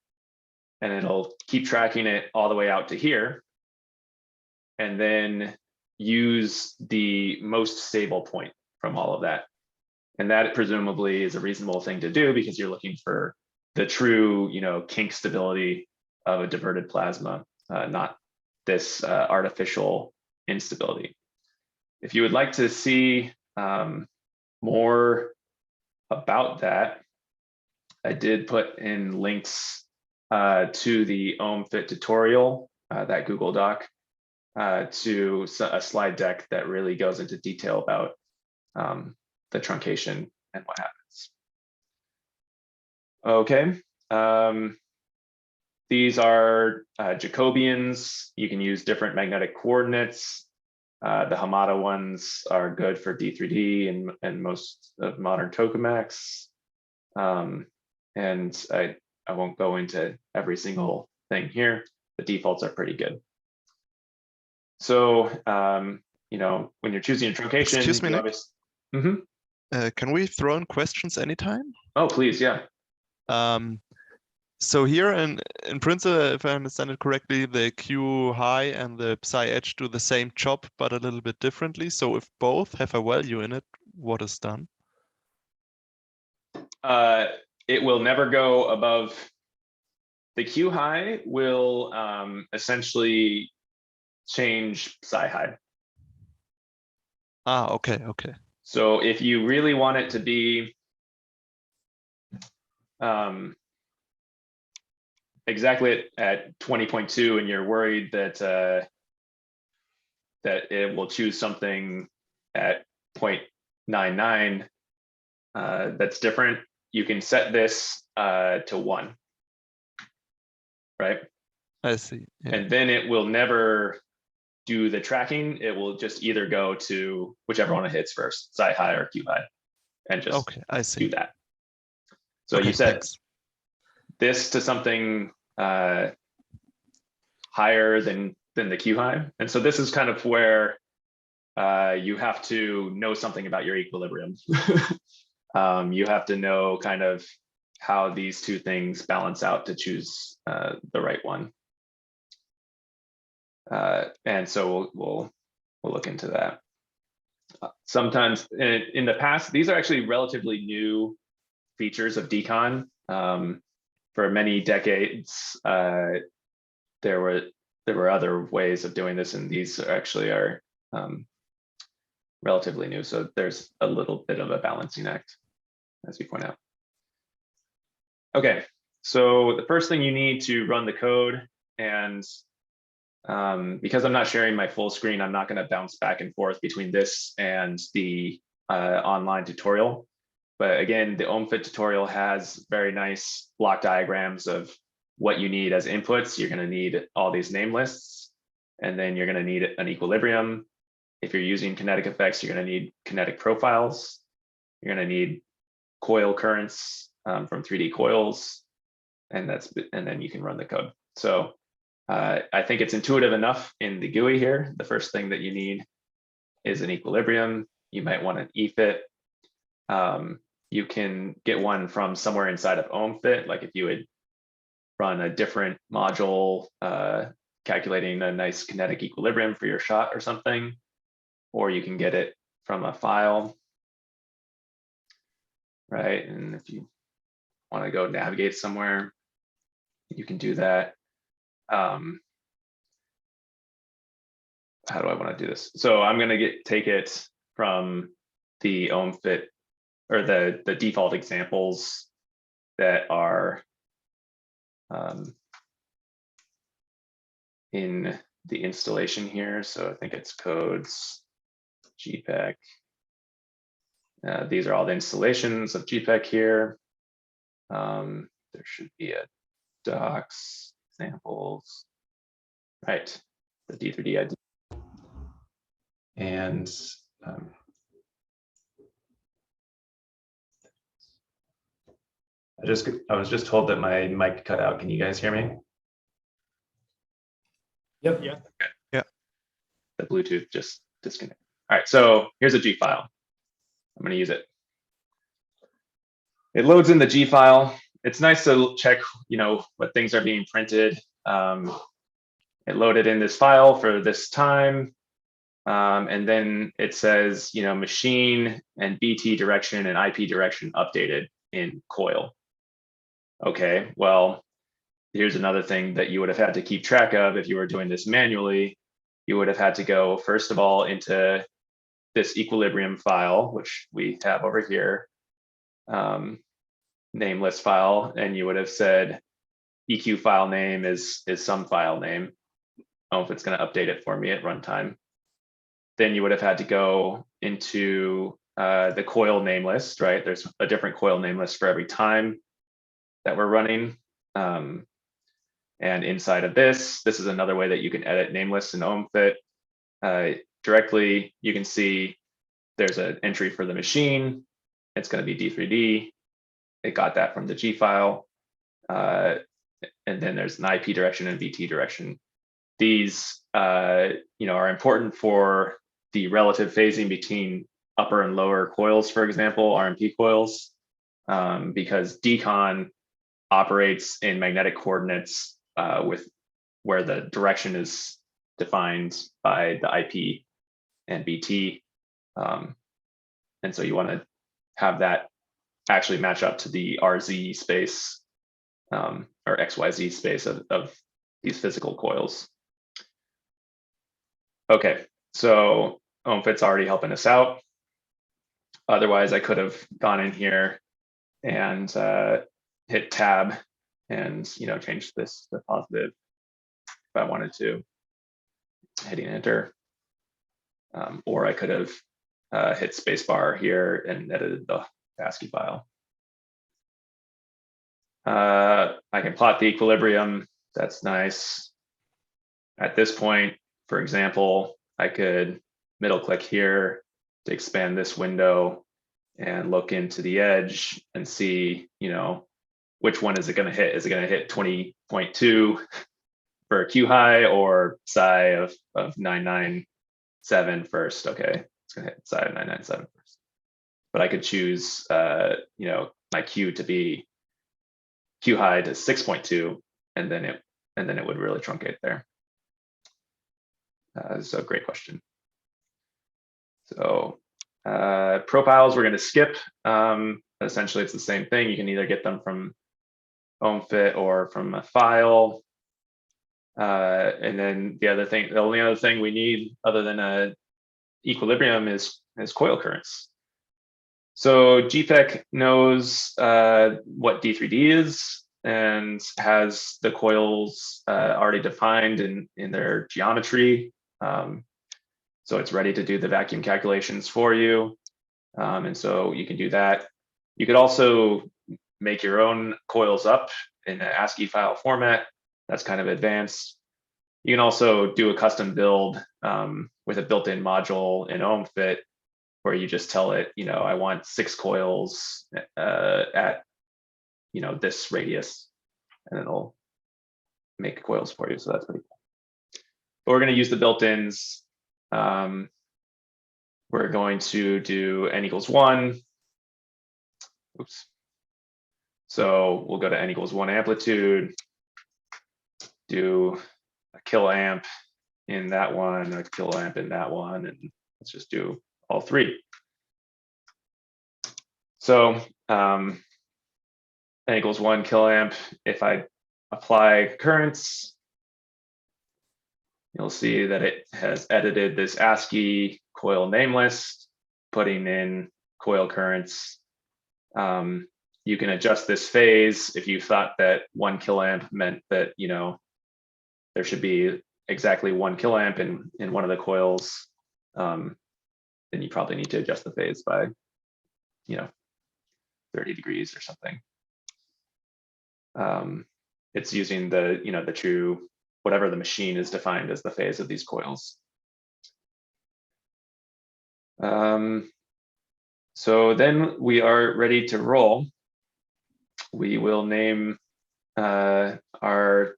and it'll keep tracking it all the way out to here, and then use the most stable point from all of that. And that presumably is a reasonable thing to do because you're looking for the true, kink stability of a diverted plasma, not this artificial instability. If you would like to see more about that, I did put in links to the OMFIT tutorial, that Google Doc, to a slide deck that really goes into detail about the truncation and what happens. Okay, these are Jacobians. You can use different magnetic coordinates. The Hamada ones are good for D3D and most of modern tokamaks. And I won't go into every single thing here. The defaults are pretty good. So, when you're choosing a truncation, Excuse me, Nick. Mm-hmm. Can we throw in questions anytime? Oh, please, yeah. So here in principle, if I understand it correctly, the Q high and the psi edge do the same job, but a little bit differently. So if both have a value in it, what is done? It will never go above, the Q high will essentially change psi high. Ah, okay. So if you really want it to be exactly at 20.2 and you're worried that that it will choose something at 0.99 that's different, you can set this to 1, right? I see. Yeah. And then it will never do the tracking. It will just either go to whichever one it hits first, psi high or Q high, and just I see. do that. So Okay, you set thanks. this to something higher than the Q high. And so this is kind of where you have to know something about your equilibrium. You have to know kind of how these two things balance out to choose the right one. And so we'll look into that. Sometimes in the past, these are actually relatively new features of decon. For many decades, there were other ways of doing this, and these actually are relatively new. So there's a little bit of a balancing act, as you point out. Okay, so the first thing you need to run the code, and because I'm not sharing my full screen, I'm not going to bounce back and forth between this and the online tutorial. But again, the OMFIT tutorial has very nice block diagrams of what you need as inputs. You're going to need all these name lists, and then you're going to need an equilibrium. If you're using kinetic effects, you're going to need kinetic profiles. You're going to need coil currents from 3D coils, and then you can run the code. So I think it's intuitive enough in the GUI here. The first thing that you need is an equilibrium. You might want an EFIT. You can get one from somewhere inside of OMFIT, like if you would run a different module calculating a nice kinetic equilibrium for your shot or something, or you can get it from a file, right? And if you want to go navigate somewhere, you can do that. How do I want to do this? So I'm going to take it from the OMFIT, or the default examples that are in the installation here. So I think it's codes, GPEC. These are all the installations of GPEC here. There should be a docs examples, right? The D3D ID. And I was just told that my mic cut out. Can you guys hear me? Yep. Yeah. Okay. Yeah. The Bluetooth just disconnected. All right, so here's a G file. I'm going to use it. It loads in the G file. It's nice to check, what things are being printed. It loaded in this file for this time. And then it says, machine and BT direction and IP direction updated in coil. Okay, well, here's another thing that you would have had to keep track of if you were doing this manually. You would have had to go, first of all, into this equilibrium file, which we have over here, nameless file, and you would have said EQ file name is some file name. Oh, if it's going to update it for me at runtime. Then you would have had to go into the coil name list, right? There's a different coil name list for every time that we're running. And inside of this is another way that you can edit name lists in OMFIT. Directly, you can see there's an entry for the machine. It's going to be D3D. It got that from the G file. And then there's an IP direction and BT direction. These are important for the relative phasing between upper and lower coils, for example, RMP coils, because decon operates in magnetic coordinates with where the direction is defined by the IP and BT. And so you want to have that actually match up to the RZ space or XYZ space of these physical coils. Okay, so OMFIT's already helping us out. Otherwise, I could have gone in here and hit tab and change this to positive if I wanted to, hitting enter. Or I could have hit spacebar here and edited the ASCII file. I can plot the equilibrium. That's nice. At this point, for example, I could middle click here to expand this window and look into the edge and see, which one is it going to hit? Is it going to hit 20.2 for a Q high or psi of 997 first? Okay, it's going to hit psi of 997 first. But I could choose, my Q to be Q high to 6.2, and then it would really truncate there. So great question. So profiles we're going to skip. Essentially, it's the same thing. You can either get them from OMFIT or from a file. And then the only other thing we need other than a equilibrium is coil currents. So GPEC knows what D3D is and has the coils already defined in their geometry. So it's ready to do the vacuum calculations for you. And so you can do that. You could also make your own coils up in an ASCII file format. That's kind of advanced. You can also do a custom build with a built-in module in OMFIT where you just tell it, I want 6 coils at, this radius, and it'll make coils for you. So that's pretty cool. But we're going to use the built-ins. We're going to do n equals 1. Oops. So we'll go to n equals 1 amplitude, do a kiloamp in that one, a kiloamp in that one, and let's just do all 3. So n equals 1 kiloamp. If I apply currents, you'll see that it has edited this ASCII coil name list, putting in coil currents. You can adjust this phase if you thought that 1 kiloamp meant that, there should be exactly 1 kiloamp in one of the coils. Then you probably need to adjust the phase by, 30 degrees or something. It's using the true, whatever the machine is defined as the phase of these coils. So then we are ready to roll. We will name our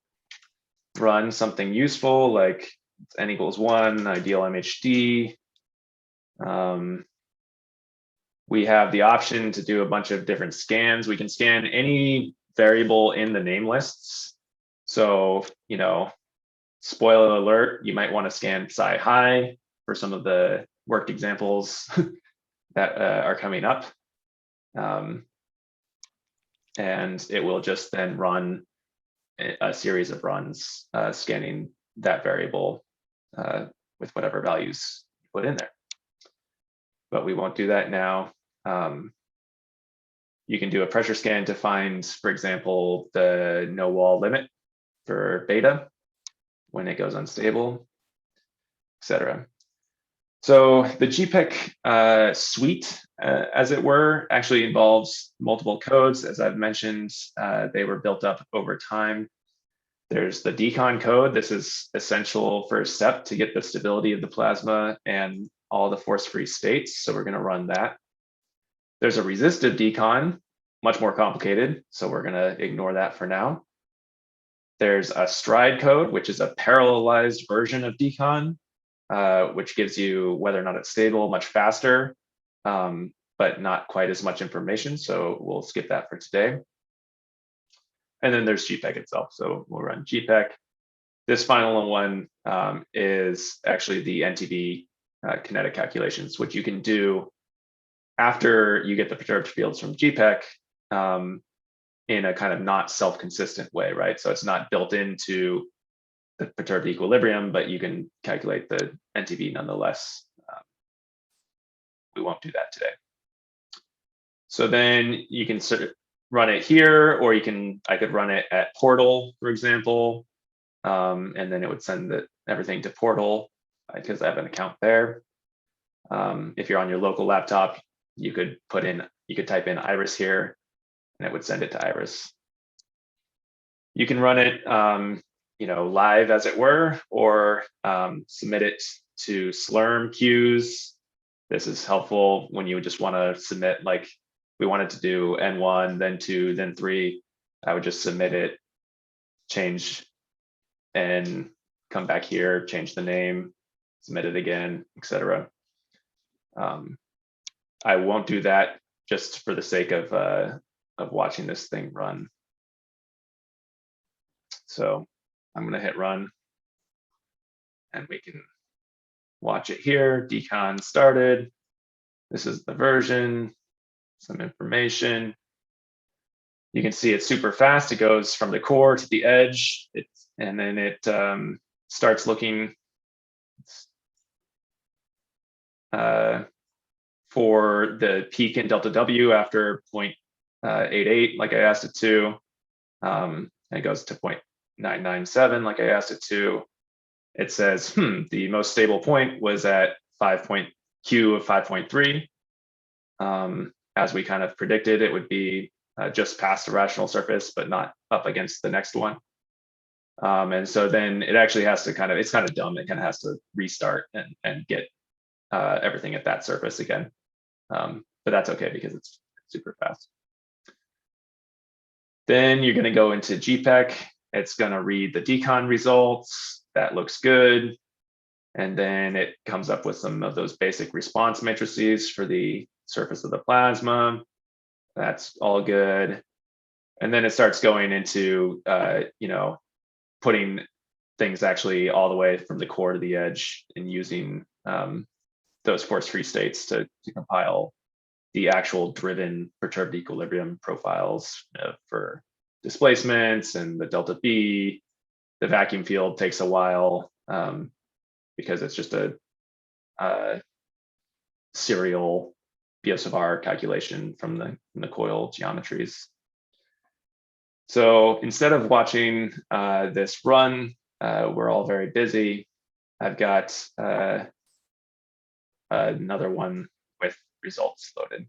run something useful, like n equals 1, ideal MHD. We have the option to do a bunch of different scans. We can scan any variable in the name lists. So, spoiler alert, you might want to scan psi high for some of the worked examples that are coming up. And it will just then run a series of runs scanning that variable with whatever values you put in there. But we won't do that now. You can do a pressure scan to find, for example, the no wall limit for beta when it goes unstable, etc. So the GPEC suite, as it were, actually involves multiple codes. As I've mentioned, they were built up over time. There's the decon code. This is essential for a step to get the stability of the plasma and all the force-free states. So we're going to run that. There's a resistive decon, much more complicated. So we're going to ignore that for now. There's a stride code, which is a parallelized version of decon, which gives you whether or not it's stable much faster, but not quite as much information. So we'll skip that for today. And then there's GPEC itself. So we'll run GPEC. This final one is actually the NTV kinetic calculations, which you can do after you get the perturbed fields from GPEC in a kind of not self-consistent way, right? So it's not built into the perturbed equilibrium, but you can calculate the NTV nonetheless. We won't do that today. So then you can sort of run it here, or I could run it at Portal, for example, and then it would send everything to Portal because I have an account there. If you're on your local laptop, you could type in Iris here, and it would send it to Iris. You can run it, live as it were, or submit it to Slurm queues. This is helpful when you just want to submit, like we wanted to do N1, then 2, then 3. I would just submit it, change, and come back here, change the name, submit it again, etc. I won't do that just for the sake of watching this thing run. So I'm going to hit run, and we can watch it here. Decon started. This is the version, some information. You can see it's super fast. It goes from the core to the edge, and then it starts looking for the peak in delta W after 0.88, like I asked it to. And it goes to 0.997, like I asked it to. It says, the most stable point was at Q of 5.3. As we kind of predicted, it would be just past the rational surface, but not up against the next one. And so then it actually has to it's kind of dumb. It kind of has to restart and get everything at that surface again. But that's okay because it's super fast. Then you're going to go into GPEC. It's going to read the decon results. That looks good. And then it comes up with some of those basic response matrices for the surface of the plasma. That's all good. And then it starts going into, putting things actually all the way from the core to the edge and using those force-free states to compile the actual driven perturbed equilibrium profiles for displacements and the delta B. The vacuum field takes a while because it's just a serial B sub R calculation from the coil geometries. So instead of watching this run, we're all very busy. I've got another one with results loaded.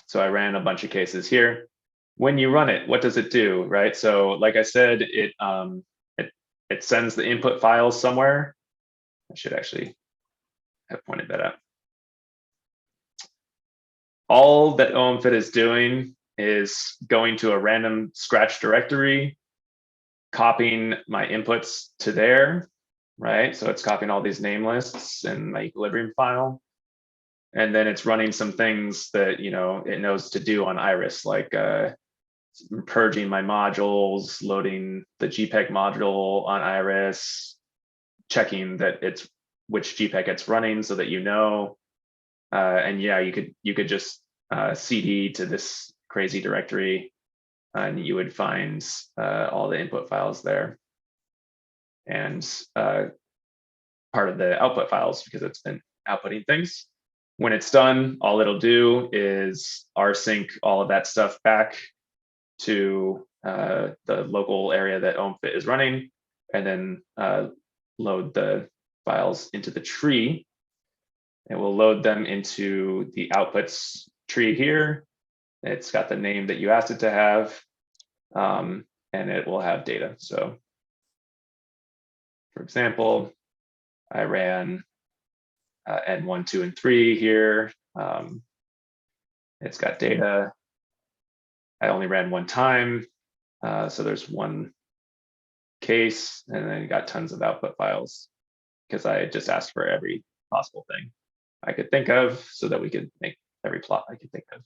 So I ran a bunch of cases here. When you run it, what does it do, right? So like I said, it sends the input files somewhere. I should actually have pointed that out. All that OMFIT is doing is going to a random scratch directory, copying my inputs to there, right? So it's copying all these name lists in my equilibrium file. And then it's running some things that it knows to do on Iris, like purging my modules, loading the GPEC module on Iris, checking that it's which GPEC it's running so that and yeah, you could just CD to this crazy directory, and you would find all the input files there, and part of the output files because it's been outputting things. When it's done, all it'll do is rsync all of that stuff back to the local area that OMFIT is running, and then load the files into the tree. It will load them into the outputs tree here. It's got the name that you asked it to have, and it will have data. So for example, I ran N1, 2, and 3 here. It's got data. I only ran one time, so there's one case, and then got tons of output files because I just asked for every possible thing I could think of so that we could make every plot I could think of.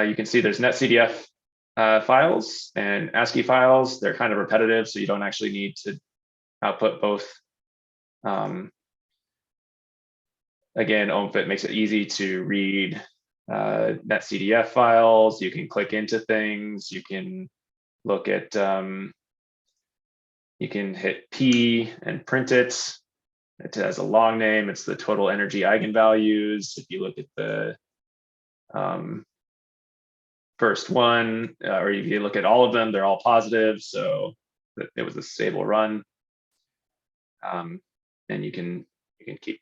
You can see there's netcdf files and ASCII files. They're kind of repetitive, so you don't actually need to output both. Again, OMFIT makes it easy to read netcdf files. You can click into things. You can look at, you can hit P and print it. It has a long name. It's the total energy eigenvalues. If you look at the first one, or if you look at all of them, they're all positive. So it was a stable run. And you can keep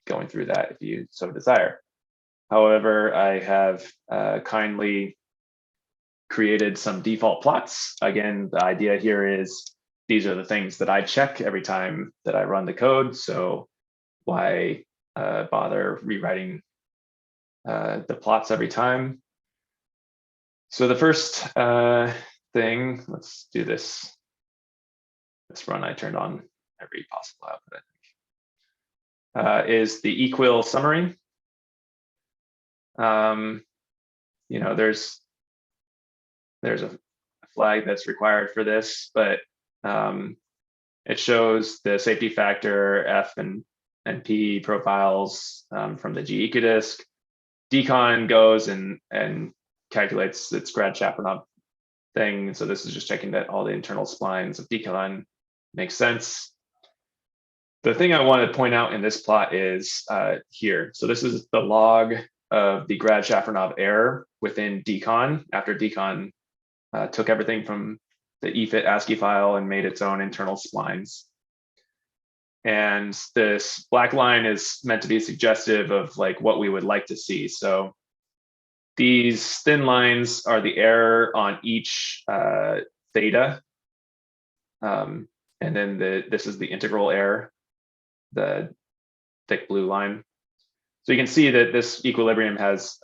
going through that if you so desire. However, I have kindly created some default plots. Again, the idea here is these are the things that I check every time that I run the code. So why bother rewriting the plots every time? So the first thing, let's do this. This run I turned on every possible output, I think, is the equil summary. There's a flag that's required for this, but it shows the safety factor F and P profiles from the GEQ disk. Decon goes and calculates its Grad-Chapanov thing. So this is just checking that all the internal splines of decon make sense. The thing I want to point out in this plot is here. So this is the log of the Grad-Chapanov error within decon after decon took everything from the OMFIT ASCII file and made its own internal splines. And this black line is meant to be suggestive of like what we would like to see. So these thin lines are the error on each theta. And then this is the integral error, the thick blue line. So you can see that this equilibrium has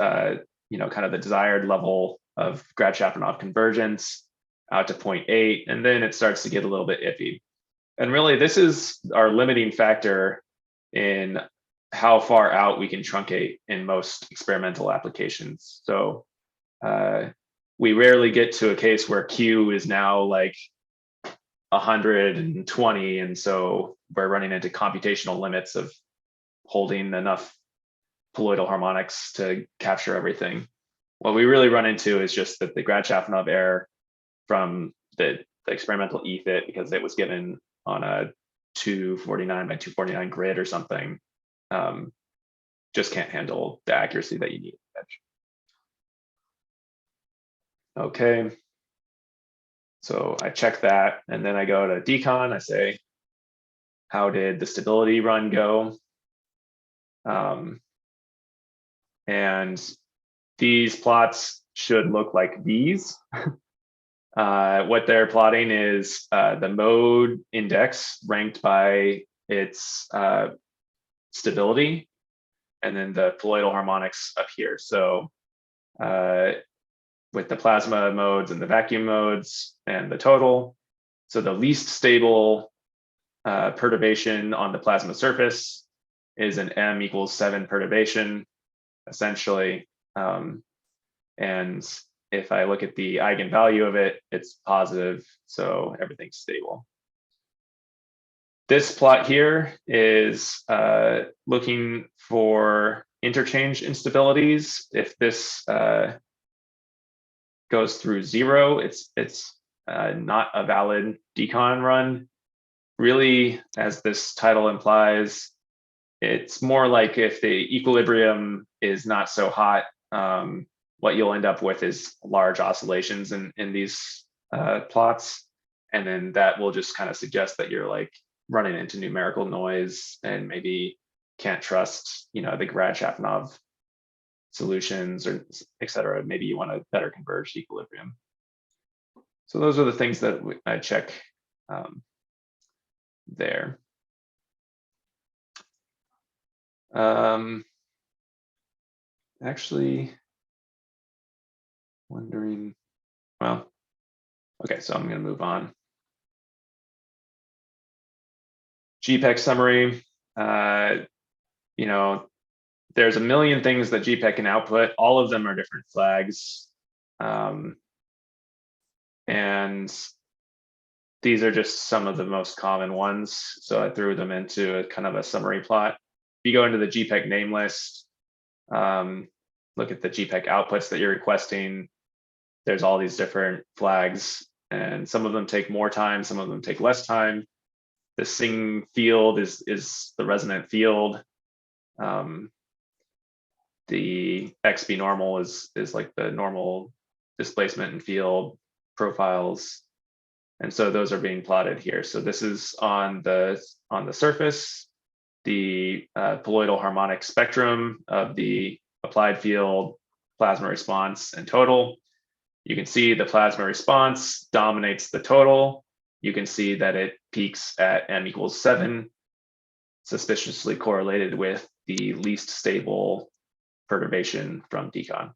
you know, kind of the desired level of Grad-Chapanov convergence out to 0.8, and then it starts to get a little bit iffy. And really, this is our limiting factor in how far out we can truncate in most experimental applications. So we rarely get to a case where Q is now like 120, and so we're running into computational limits of holding enough colloidal harmonics to capture everything. What we really run into is just that the Grad-Chapanov error from the experimental OMFIT, because it was given on a 249 by 249 grid or something, just can't handle the accuracy that you need. Okay, so I check that, and then I go to decon. I say, how did the stability run go? And these plots should look like these. What they're plotting is the mode index ranked by its stability, and then the colloidal harmonics up here. So with the plasma modes and the vacuum modes and the total. So the least stable perturbation on the plasma surface is an M equals 7 perturbation, essentially. And if I look at the eigenvalue of it, it's positive, so everything's stable. This plot here is looking for interchange instabilities. If this goes through 0, it's not a valid decon run. Really, as this title implies, it's more like if the equilibrium is not so hot, what you'll end up with is large oscillations in these plots. And then that will just kind of suggest that you're like running into numerical noise and maybe can't trust, you know, the Grad-Chapanov solutions or et cetera. Maybe you want a better converged equilibrium. So those are the things that I check there. Actually wondering, well, okay, so I'm going to move on. GPEC summary, you know, there's a million things that GPEC can output. All of them are different flags. And these are just some of the most common ones. So I threw them into a kind of a summary plot. If you go into the GPEC name list, look at the GPEC outputs that you're requesting. There's all these different flags, and some of them take more time, some of them take less time. The sing field is the resonant field. The XB normal is like the normal displacement and field profiles. And so those are being plotted here. So this is on the surface, the colloidal harmonic spectrum of the applied field, plasma response, and total. You can see the plasma response dominates the total. You can see that it peaks at M equals 7, suspiciously correlated with the least stable perturbation from decon.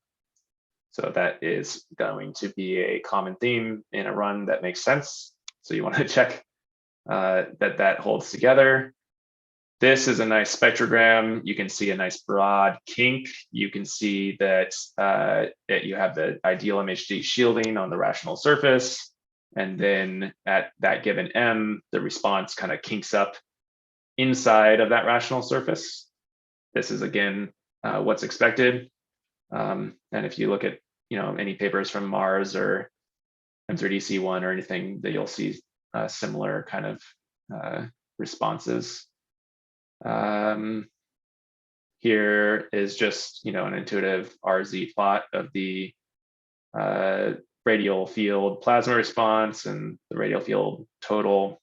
So that is going to be a common theme in a run that makes sense. So you want to check that holds together. This is a nice spectrogram. You can see a nice broad kink. You can see that, that you have the ideal MHD shielding on the rational surface. And then at that given M, the response kind of kinks up inside of that rational surface. This is, again, what's expected. And if you look at, any papers from Mars or M3DC1 or anything, that you'll see similar kind of responses. Here is just, an intuitive RZ plot of the radial field plasma response and the radial field total.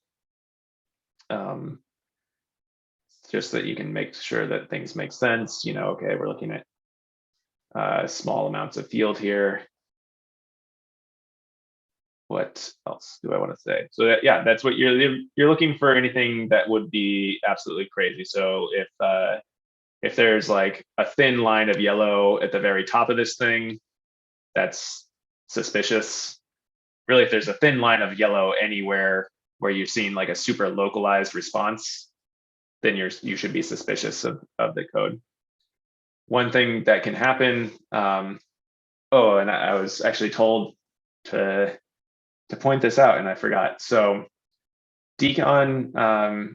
Just that you can make sure that things make sense. Okay, we're looking at small amounts of field here. What else do I want to say? So yeah, that's what you're looking for, anything that would be absolutely crazy. So if there's like a thin line of yellow at the very top of this thing, that's suspicious. Really, if there's a thin line of yellow anywhere where you've seen like a super localized response, then you should be suspicious of the code. One thing that can happen, and I was actually told to point this out, and I forgot. So Decon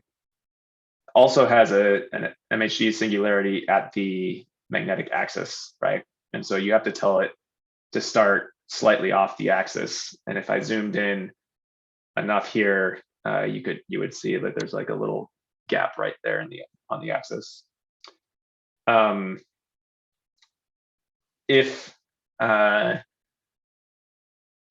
also has an MHD singularity at the magnetic axis, right? And so you have to tell it to start slightly off the axis. And if I zoomed in enough here, you would see that there's like a little gap right there on the axis. If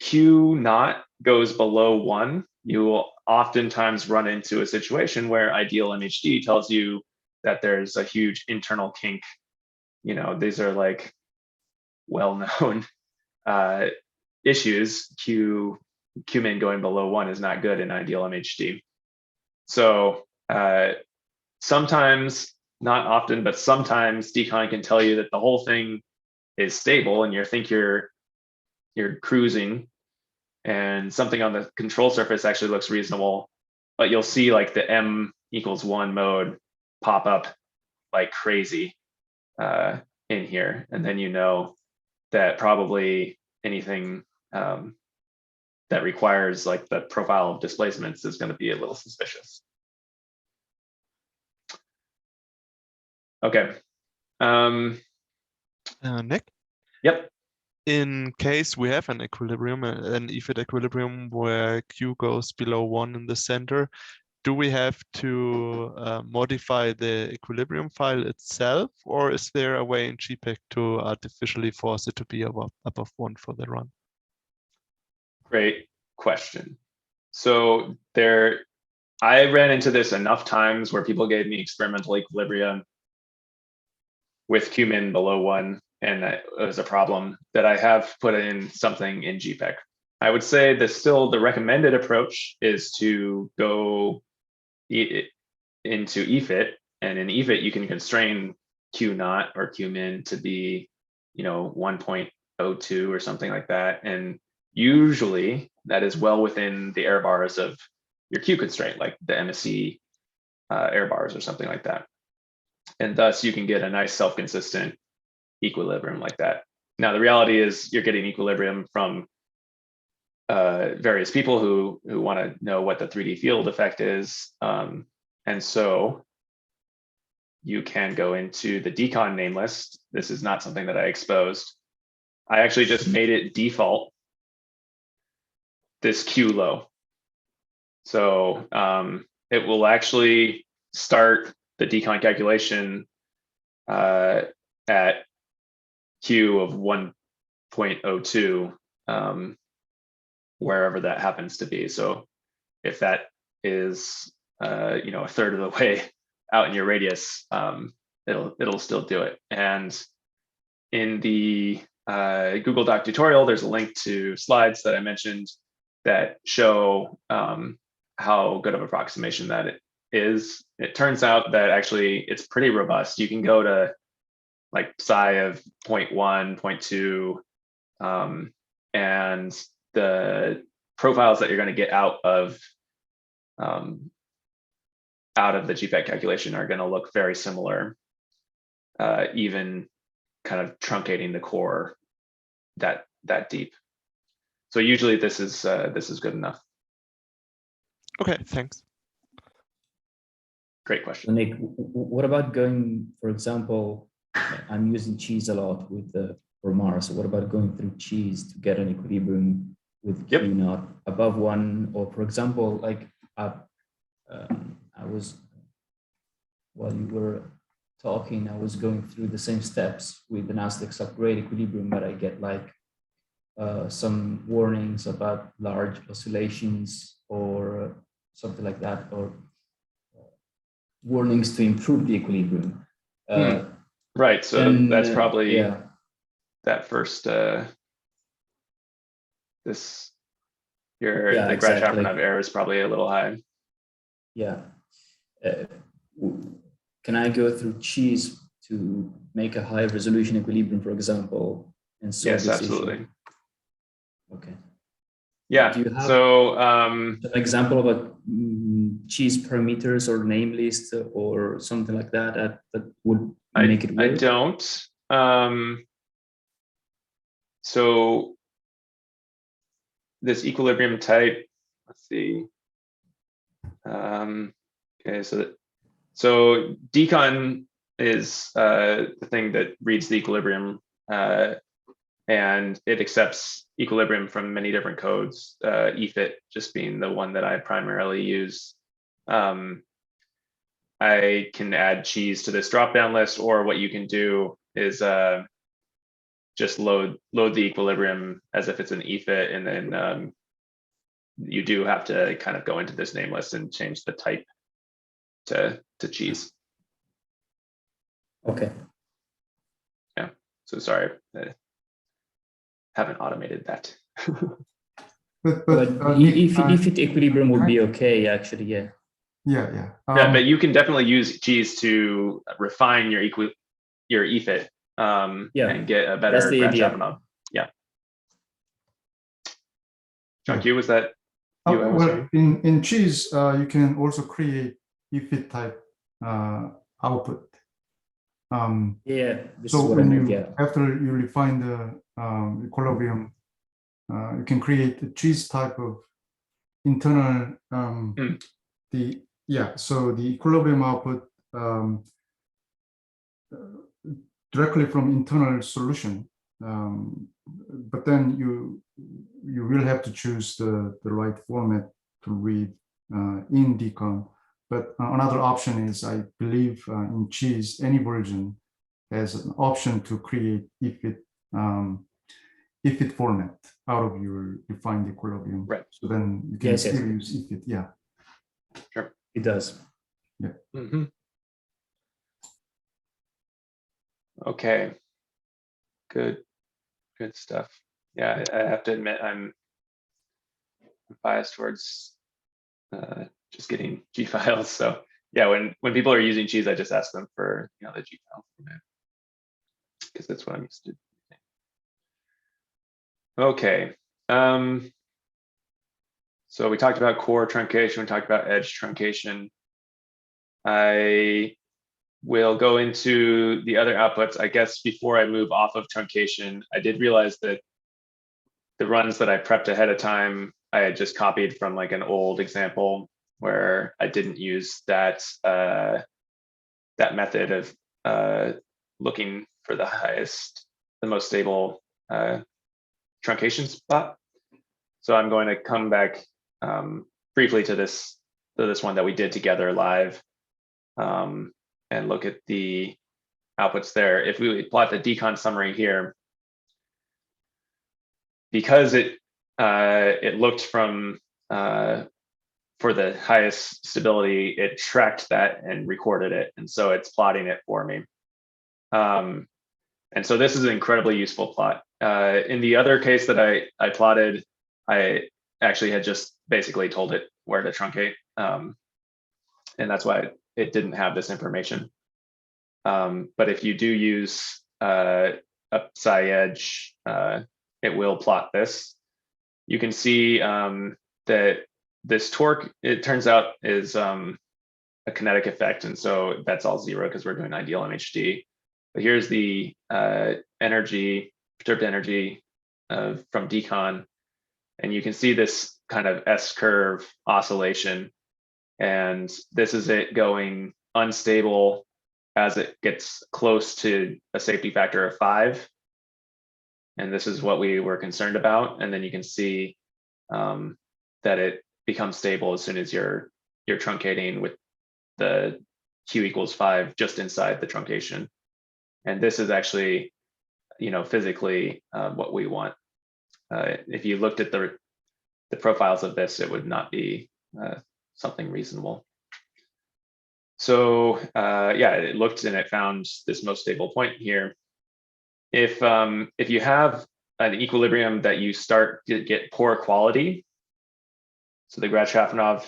Q naught goes below 1, you will oftentimes run into a situation where ideal MHD tells you that there's a huge internal kink. These are like well-known issues. Qmin going below 1 is not good in ideal MHD. So sometimes, not often, but sometimes Decon can tell you that the whole thing is stable and you think you're cruising, and something on the control surface actually looks reasonable, but you'll see like the M=1 mode pop up like crazy in here. And then that probably anything that requires like the profile of displacements is going to be a little suspicious. Okay. Nick? Yep. In case we have an equilibrium, an OMFIT equilibrium where Q goes below 1 in the center, do we have to modify the equilibrium file itself, or is there a way in GPEC to artificially force it to be above 1 for the run? Great question. So I ran into this enough times where people gave me experimental equilibrium with Qmin below 1, and that was a problem, that I have put in something in GPEC. I would say that still the recommended approach is to go into OMFIT, and in OMFIT you can constrain Q naught or Qmin to be 1.02 or something like that, and usually that is well within the error bars of your Q constraint, like the MSE error bars or something like that. And thus you can get a nice self-consistent equilibrium like that. Now, the reality is you're getting equilibrium from various people who want to know what the 3D field effect is. And so you can go into the Decon name list. This is not something that I exposed. I actually just made it default this Q low. So it will actually start the Decon calculation at Q of 1.02, wherever that happens to be. So if that is a third of the way out in your radius, it'll still do it. And in the Google Doc tutorial, there's a link to slides that I mentioned that show how good of approximation that it is. It turns out that actually it's pretty robust. You can go to like psi of 0.1, 0.2, and the profiles that you're going to get out of out of the GPEC calculation are going to look very similar, even kind of truncating the core that deep. So usually this is good enough. Okay, thanks. Great So question. Nick, what about going, for example, I'm using cheese a lot with for Mars. So what about going through cheese to get an equilibrium with Yep. Q naught above 1? Or for example, like I was, while you were talking, I was going through the same steps with an Aztec subgrade equilibrium, but I get like some warnings about large oscillations or something like that, or warnings to improve the equilibrium. Right. So and, that's probably yeah. that first this the Yeah, Grad-Schaffner error is probably a little high. Yeah. Can I go through cheese to make a high resolution equilibrium, for example, and solve Yes, this absolutely. issue? Okay. Yeah. Do you have So an example of a cheese parameters or name list or something like that that would make it work? I don't. So this equilibrium type, let's see. Okay, so decon is the thing that reads the equilibrium, and it accepts equilibrium from many different codes, OMFIT just being the one that I primarily use. I can add cheese to this drop-down list, or what you can do is just load the equilibrium as if it's an OMFIT, and then you do have to kind of go into this name list and change the type to cheese. Okay. Yeah. So sorry, I haven't automated that. But Nick, if it equilibrium would be okay, actually, yeah. yeah. Yeah, but you can definitely use cheese to refine your OMFIT Yeah, and get a that's better the idea. Grad-Schaffner. Yeah. Junkie, was that you? I was well, in cheese, you can also create OMFIT type output. Yeah, this So is what I when meant, you yeah. after you refine the equilibrium, you can create a cheese type of internal so the equilibrium output directly from internal solution, but then you will have to choose the right format to read in decon. But another option is, I believe, in cheese, any version has an option to create OMFIT format out of your defined equilibrium. Right. So then you can Yes, still use OMFIT. Yeah. Sure. It does. Yeah. Mm-hmm. Okay. Good stuff. Yeah, I have to admit I'm biased towards just getting G files. So yeah, when people are using cheese, I just ask them for the G file format because that's what I'm used to. Okay. So we talked about core truncation, we talked about edge truncation. I will go into the other outputs. I guess before I move off of truncation, I did realize that the runs that I prepped ahead of time, I had just copied from like an old example where I didn't use that that method of looking for the most stable truncation spot. So I'm going to come back briefly to this one that we did together live, and look at the outputs there. If we plot the decon summary here, because it looked from for the highest stability, it tracked that and recorded it, and so it's plotting it for me. And so this is an incredibly useful plot. In the other case that I plotted, I actually had just basically told it where to truncate, and that's why it didn't have this information. But if you do use a psi edge, it will plot this. You can see that this torque, it turns out, is a kinetic effect, and so that's all zero because we're doing ideal MHD. But here's the energy, perturbed energy from decon, and you can see this kind of S-curve oscillation, and this is it going unstable as it gets close to a safety factor of 5. And this is what we were concerned about. And then you can see that it becomes stable as soon as you're truncating with the Q equals 5 just inside the truncation. And this is actually, physically what we want. If you looked at the profiles of this, it would not be something reasonable. So yeah, it looked and it found this most stable point here. If you have an equilibrium that you start to get poor quality, so the Grad-Schaffenov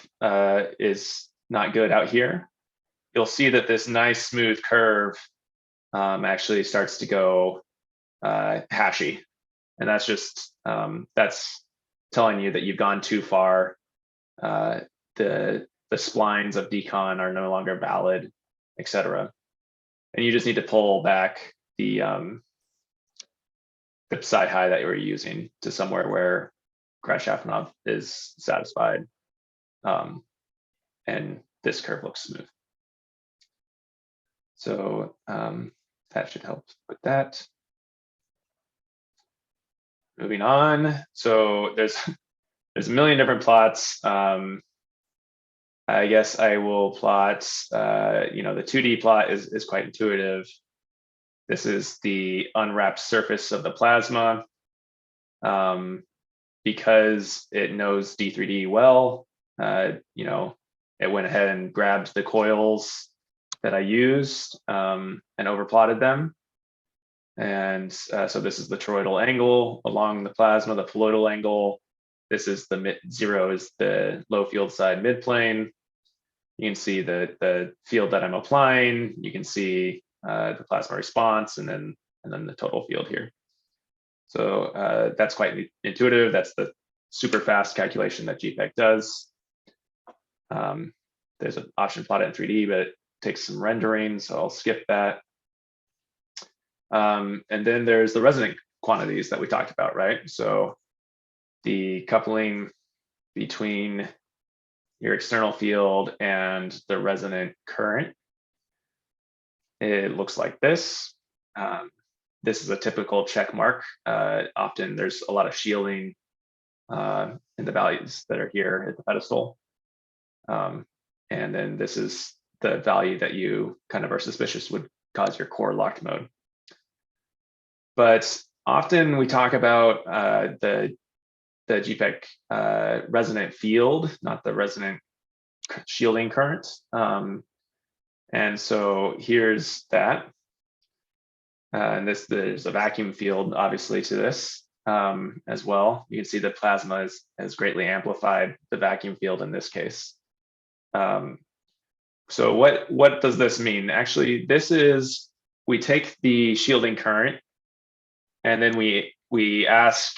is not good out here, you'll see that this nice smooth curve actually starts to go hashy. And that's just, that's telling you that you've gone too far. The splines of decon are no longer valid, etc. And you just need to pull back the psi high that you were using to somewhere where Grad-Schaffenov is satisfied. And this curve looks smooth. So that should help with that. Moving on. So there's a million different plots. I guess I will plot, the 2D plot is quite intuitive. This is the unwrapped surface of the plasma. Because it knows D3D well, it went ahead and grabbed the coils that I used and overplotted them. And so this is the toroidal angle along the plasma, the poloidal angle. This is the zero is the low field side midplane. You can see the field that I'm applying. You can see the plasma response and then the total field here. So that's quite intuitive. That's the super fast calculation that GPEC does. There's an option plot in 3D, but it takes some rendering, so I'll skip that. And then there's the resonant quantities that we talked about, right? So the coupling between your external field and the resonant current, it looks like this. This is a typical check mark. Often there's a lot of shielding in the values that are here at the pedestal. And then this is the value that you kind of are suspicious would cause your core locked mode. But often we talk about the GPEC resonant field, not the resonant shielding current. And so here's that. And there's a vacuum field, obviously, to this as well. You can see the plasma has greatly amplified the vacuum field in this case. So what does this mean? Actually, this is, we take the shielding current and then we ask,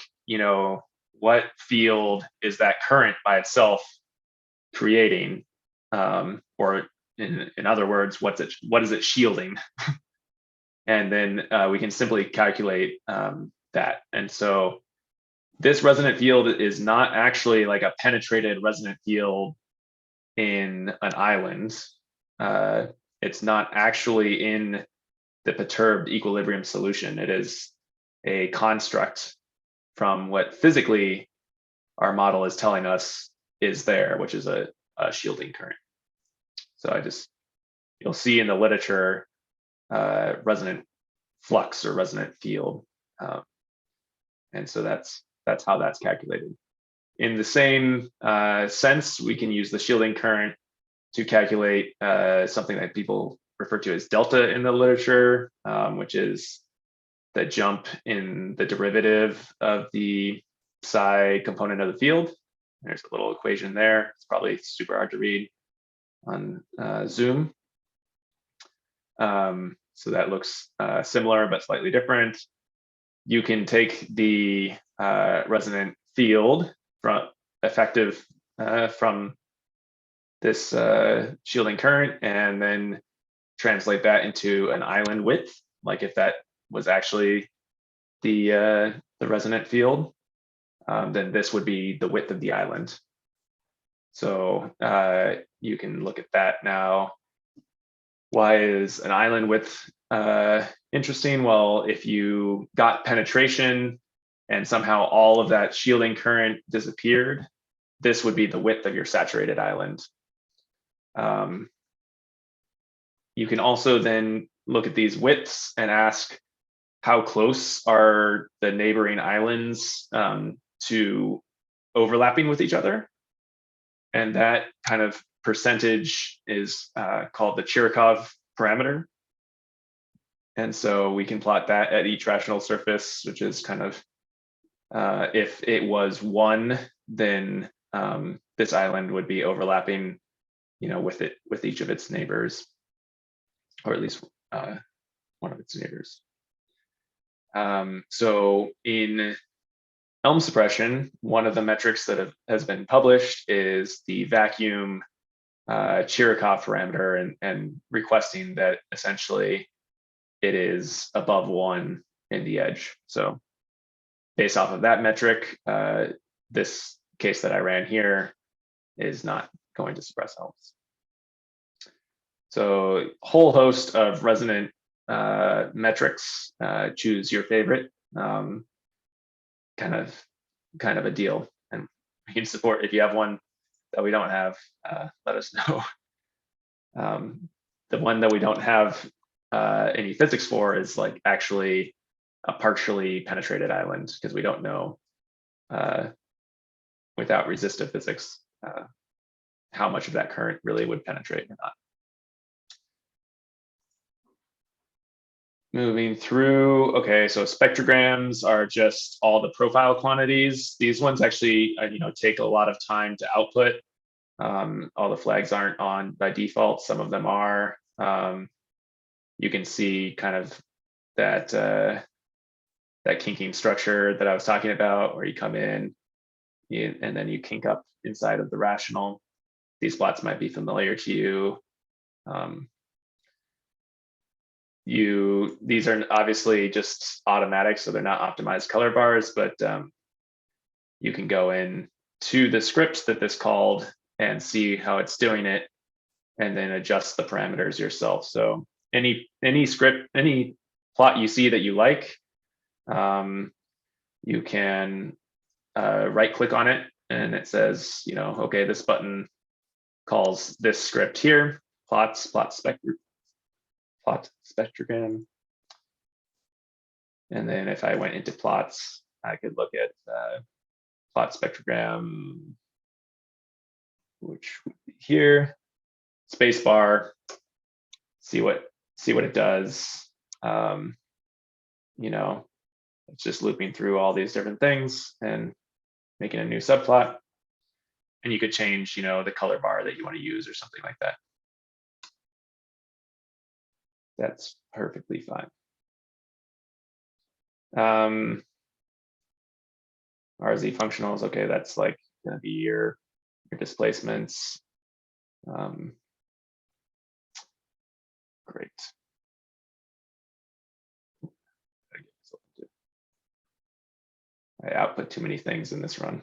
what field is that current by itself creating? Or in other words, what is it shielding? And then we can simply calculate that. And so this resonant field is not actually like a penetrated resonant field in an island. It's not actually in the perturbed equilibrium solution. It is a construct from what physically our model is telling us is there, which is a shielding current. So you'll see in the literature resonant flux or resonant field. And so that's how that's calculated. In the same sense, we can use the shielding current to calculate something that people refer to as delta in the literature, which is the jump in the derivative of the psi component of the field. There's a little equation there. It's probably super hard to read on Zoom. So that looks similar but slightly different. You can take the resonant field from effective from this shielding current and then translate that into an island width, like if that was actually the resonant field, then this would be the width of the island. So you can look at that now. Why is an island width interesting? Well, if you got penetration and somehow all of that shielding current disappeared, this would be the width of your saturated island. You can also then look at these widths and ask how close are the neighboring islands to overlapping with each other. And that kind of percentage is called the Chirikov parameter. And so we can plot that at each rational surface, which is kind of, if it was 1, then this island would be overlapping, with each of its neighbors, or at least one of its neighbors. So in Elm suppression, one of the metrics that has been published is the vacuum Chirikov parameter, and requesting that essentially it is above 1 in the edge. So based off of that metric, this case that I ran here is not going to suppress Elms. So whole host of resonant metrics, choose your favorite. Kind of a deal, and we can support if you have one that we don't have. Let us know. The one that we don't have any physics for is like actually a partially penetrated island, because we don't know without resistive physics how much of that current really would penetrate or not. Moving through, okay, so spectrograms are just all the profile quantities. These ones actually, take a lot of time to output. All the flags aren't on by default. Some of them are. You can see kind of that that kinking structure that I was talking about, where you come in and then you kink up inside of the rational. These plots might be familiar to you. These are obviously just automatic, so they're not optimized color bars, but you can go in to the script that this called and see how it's doing it, and then adjust the parameters yourself. So any script, any plot you see that you like, you can right click on it, and it says, okay, this button calls this script here, plot spectrogram. And then if I went into plots, I could look at plot spectrogram, which would be here, spacebar, see what it does. It's just looping through all these different things and making a new subplot. And you could change, the color bar that you want to use or something like that. That's perfectly fine. RZ functionals, okay, that's like gonna be your displacements. Great. I output too many things in this run.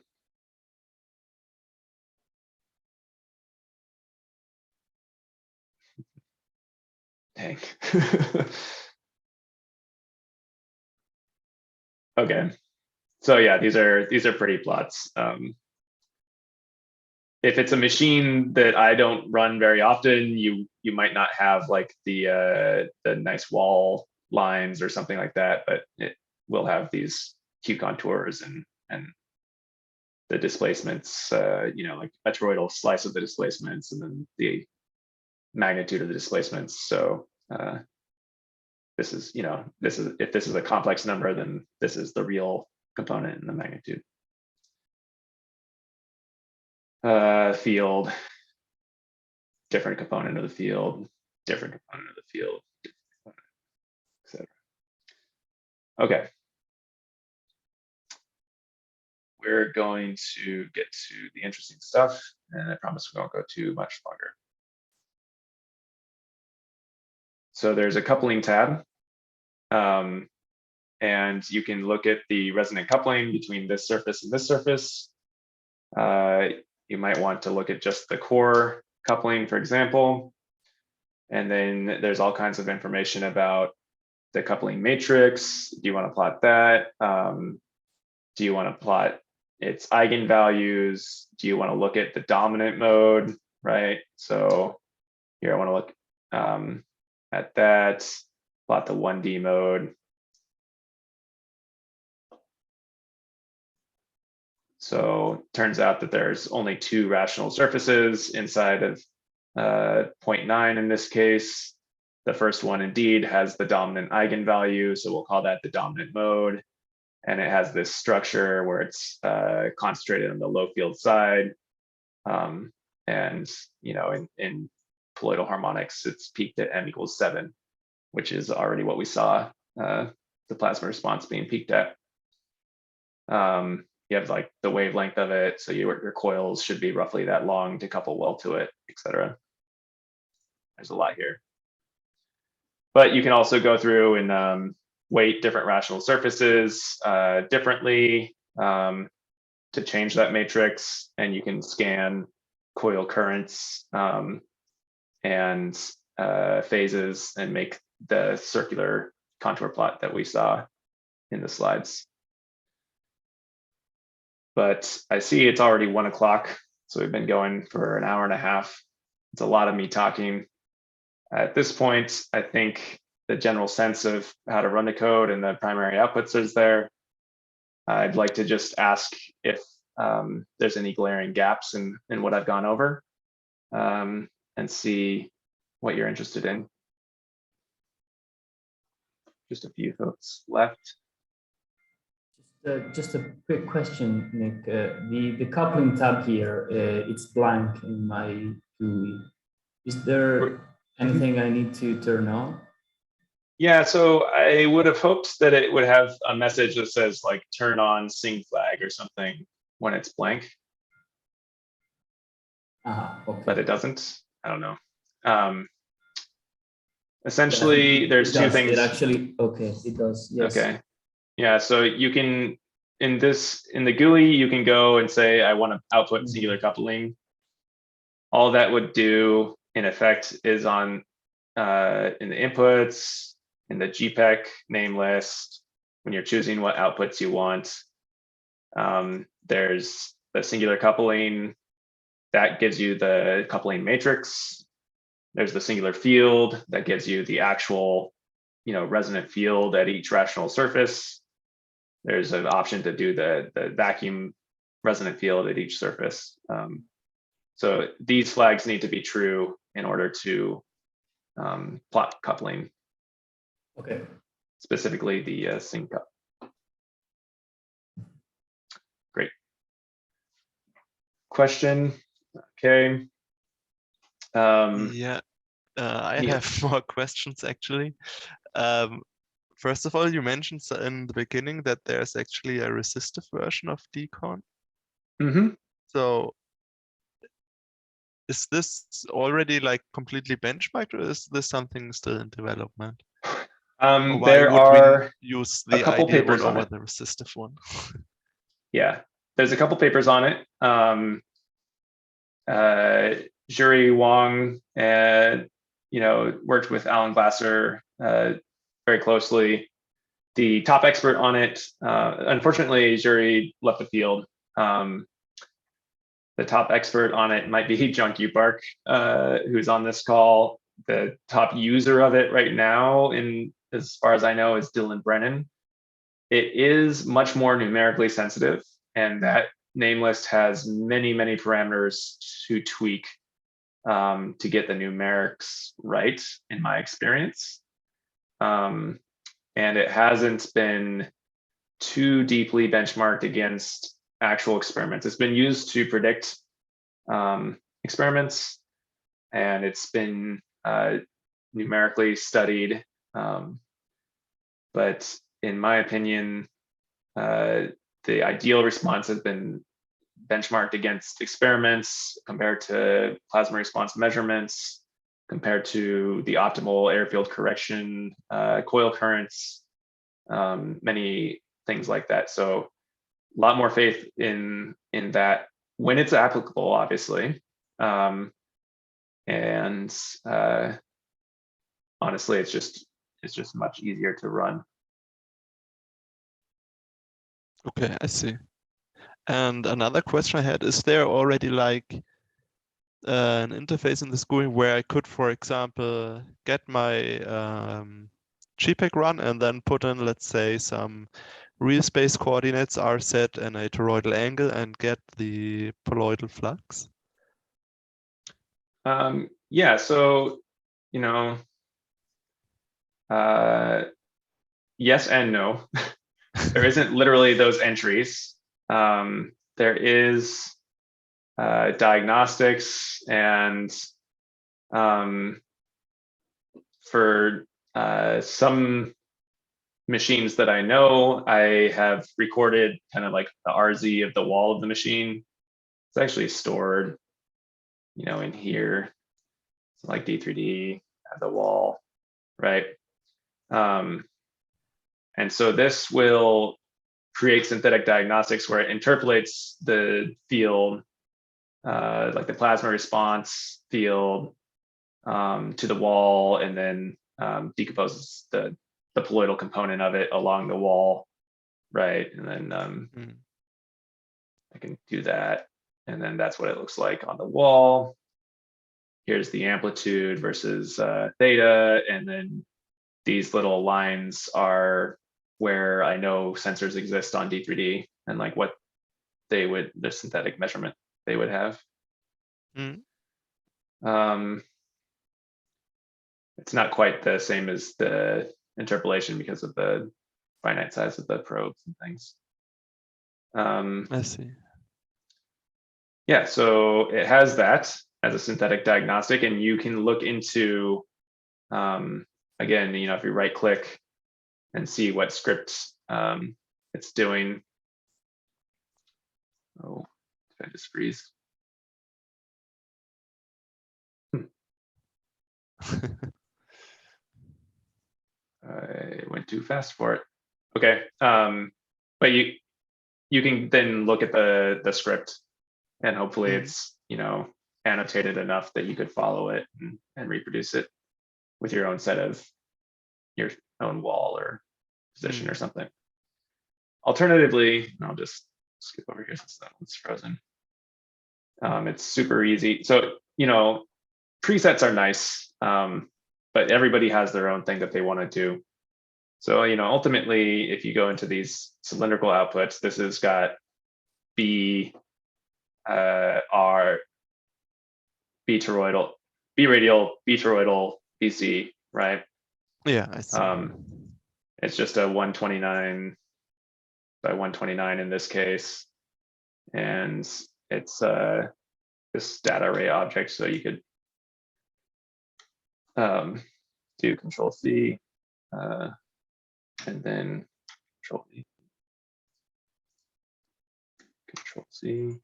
Dang. Okay, so yeah, these are pretty plots. If it's a machine that I don't run very often, you might not have like the nice wall lines or something like that, but it will have these Q contours and the displacements, like a toroidal slice of the displacements, and then the magnitude of the displacements. So this is if this is a complex number, then this is the real component in the magnitude. Field, different component of the field, different component of the field, etc. Okay. We're going to get to the interesting stuff and I promise we won't go too much longer. So there's a coupling tab, and you can look at the resonant coupling between this surface and this surface. You might want to look at just the core coupling, for example. And then there's all kinds of information about the coupling matrix. Do you want to plot that? Do you want to plot its eigenvalues? Do you want to look at the dominant mode, right? So here I want to look at that, plot the 1D mode. So turns out that there's only 2 rational surfaces inside of 0.9 in this case. The first one indeed has the dominant eigenvalue, so we'll call that the dominant mode. And it has this structure where it's concentrated on the low field side. And you know, in colloidal harmonics, it's peaked at m = 7, which is already what we saw the plasma response being peaked at. You have like the wavelength of it, so your coils should be roughly that long to couple well to it, etc. There's a lot here. But you can also go through and weight different rational surfaces differently to change that matrix, and you can scan coil currents and phases and make the circular contour plot that we saw in the slides. But I see it's already 1 o'clock, so we've been going for an hour and a half. It's a lot of me talking. At this point, I think the general sense of how to run the code and the primary outputs is there. I'd like to just ask if there's any glaring gaps in what I've gone over, and see what you're interested in. Just a few folks left. Just a quick question, Nick. The coupling tab here, it's blank in my GUI. Is there anything I need to turn on? Yeah, so I would have hoped that it would have a message that says like turn on sing flag or something when it's blank. Okay. But it doesn't. I don't know. Essentially, there's 2 things. It actually, okay, it does. Yes. Okay. Yeah, so you can, in the GUI, you can go and say, I want to output singular coupling. All that would do, in effect, is on in the inputs, in the GPEC name list, when you're choosing what outputs you want, there's the singular coupling that gives you the coupling matrix. There's the singular field that gives you the actual, resonant field at each rational surface. There's an option to do the vacuum resonant field at each surface. So these flags need to be true in order to plot coupling. Okay. Specifically the sync cup. Great. Question. Okay. I have more questions actually. First of all, you mentioned in the beginning that there's actually a resistive version of decon. So is this already like completely benchmarked, or is this something still in development? There are use the a couple ideal papers one on over it. the resistive one. Yeah, there's a couple papers on it. Zhuri Wang, worked with Alan Glasser very closely. The top expert on it, unfortunately, Zhuri left the field. The top expert on it might be John Park, who's on this call. The top user of it right now, as far as I know, is Dylan Brennan. It is much more numerically sensitive, and that name list has many, many parameters to tweak to get the numerics right, in my experience. And it hasn't been too deeply benchmarked against actual experiments. It's been used to predict experiments, and it's been numerically studied. But in my opinion, the ideal response has been benchmarked against experiments, compared to plasma response measurements, compared to the optimal airfield correction, coil currents, many things like that. So a lot more faith in that when it's applicable, obviously. And honestly, it's just much easier to run. Okay, I see. And another question I had, is there already like an interface in the GUI where I could, for example, get my GPEC run and then put in, let's say, some real space coordinates are set and a toroidal angle and get the poloidal flux? Yeah, so, yes and no. There isn't literally those entries. There is diagnostics, and for some machines that I know, I have recorded kind of like the RZ of the wall of the machine. It's actually stored, in here. So like D3D at the wall, right? And so this will create synthetic diagnostics where it interpolates the field, like the plasma response field, to the wall, and then decomposes the poloidal component of it along the wall, right? And then I can do that, and then that's what it looks like on the wall. Here's the amplitude versus theta, and then these little lines are where I know sensors exist on D3D and like what they would, the synthetic measurement they would have. It's not quite the same as the interpolation because of the finite size of the probes and things. I see. Yeah, so it has that as a synthetic diagnostic, and you can look into, again, if you right click and see what script it's doing. Oh, did I just freeze? I went too fast for it. Okay, but you can then look at the script, and hopefully it's annotated enough that you could follow it and reproduce it with your own set of your own wall or position or something. Alternatively, I'll just skip over here since that one's frozen. It's super easy. So presets are nice, but everybody has their own thing that they want to do. So ultimately, if you go into these cylindrical outputs, this has got B, R, B toroidal, B radial, B toroidal, BC, right? Yeah, I see. It's just a 129 by 129 in this case, and it's this data array object. So you could do Control C, and then Control V, Control C,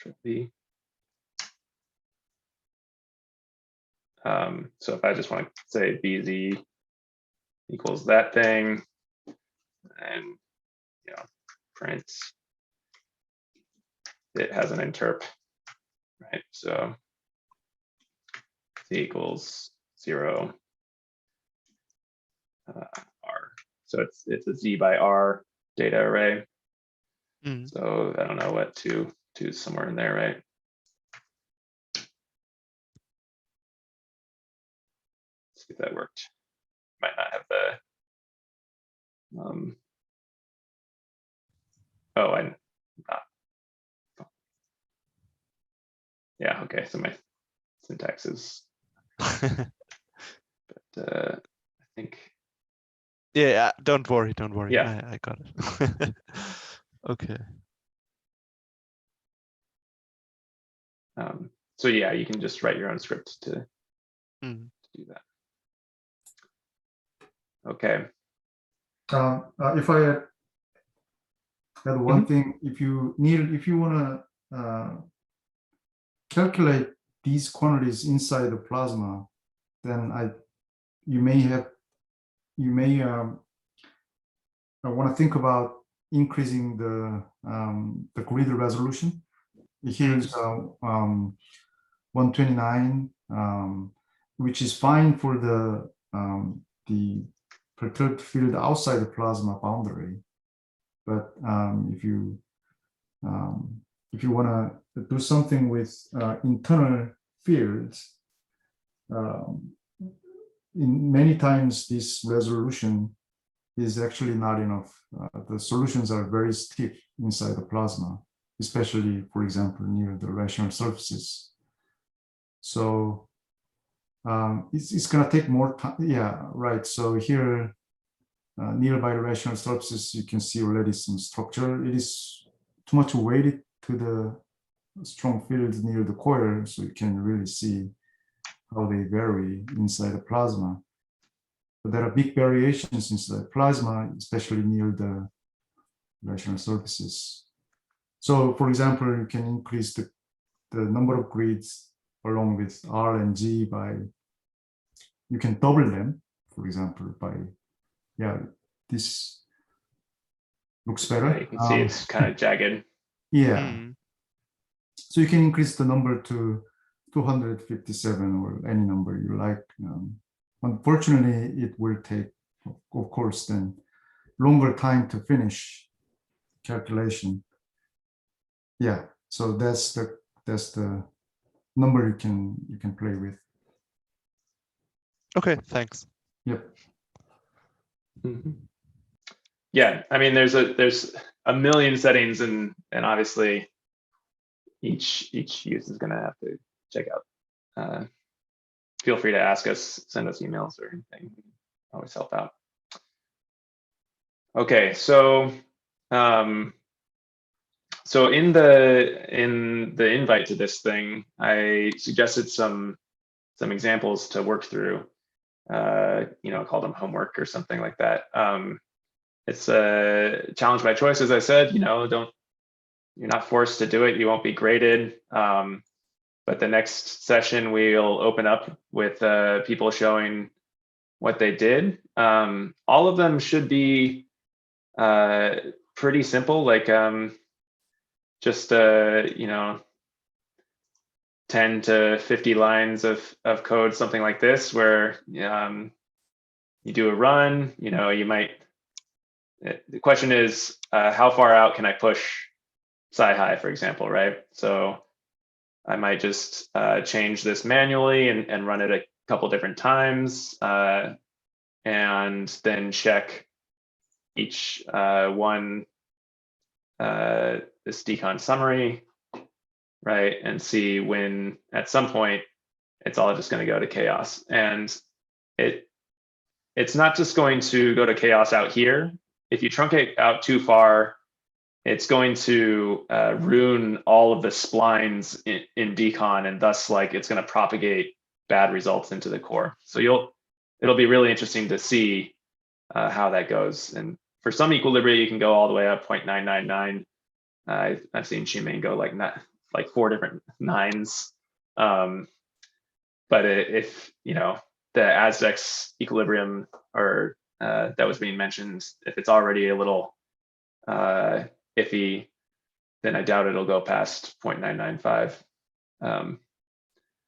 Control V. So if I just want to say BZ equals that thing, and print, it has an interp, right? So Z equals 0, R. So it's a Z by R data array. So I don't know what two is somewhere in there, right? Let's see if that worked. Might not have the oh, I'm not. Yeah, okay, so my syntax is but I think yeah, don't worry. Yeah. I got it. Okay. So yeah, you can just write your own script to do that. Okay. If I add one thing. If you want to calculate these quantities inside the plasma, then you may want to think about increasing the grid resolution. Here's 129, which is fine for the perturbed field outside the plasma boundary. But if you want to do something with internal fields, in many times this resolution is actually not enough. The solutions are very stiff inside the plasma, especially, for example, near the rational surfaces. So it's going to take more time. Yeah, right. So here, nearby the rational surfaces, you can see already some structure. It is too much weighted to the strong fields near the coil, so you can really see how they vary inside the plasma. But there are big variations inside plasma, especially near the rational surfaces. So, for example, you can increase the number of grids along with R and G by, you can double them, for example, by, yeah, this looks better. You can see it's kind of jagged. Yeah. So you can increase the number to 257 or any number you like. Unfortunately, it will take, of course, then longer time to finish calculation. Yeah, so that's the number you can play with. Okay, thanks. Yep. Yeah, I mean, there's a million settings, and obviously each use is going to have to check out. Feel free to ask us, send us emails or anything. We can always help out. Okay, so so in the invite to this thing, I suggested some examples to work through. You know, call them homework or something like that. It's a challenge by choice, as I said. You know, you're not forced to do it. You won't be graded. But the next session we'll open up with people showing what they did. All of them should be pretty simple, like just you know, 10 to 50 lines of code, something like this, where you do a run. You know, you might. The question is, how far out can I push sci-high, for example, right? So I might just change this manually and run it a couple different times, and then check each one, this decon summary, right? And see when at some point it's all just going to go to chaos. And it's not just going to go to chaos out here. If you truncate out too far, it's going to ruin all of the splines in decon, and thus like it's going to propagate bad results into the core. So it'll be really interesting to see how that goes. And for some equilibria, you can go all the way up 0.999. I've seen Shimei go like 4 different nines. But if you know the Aztecs equilibrium or that was being mentioned, if it's already a little iffy, then I doubt it'll go past 0.995.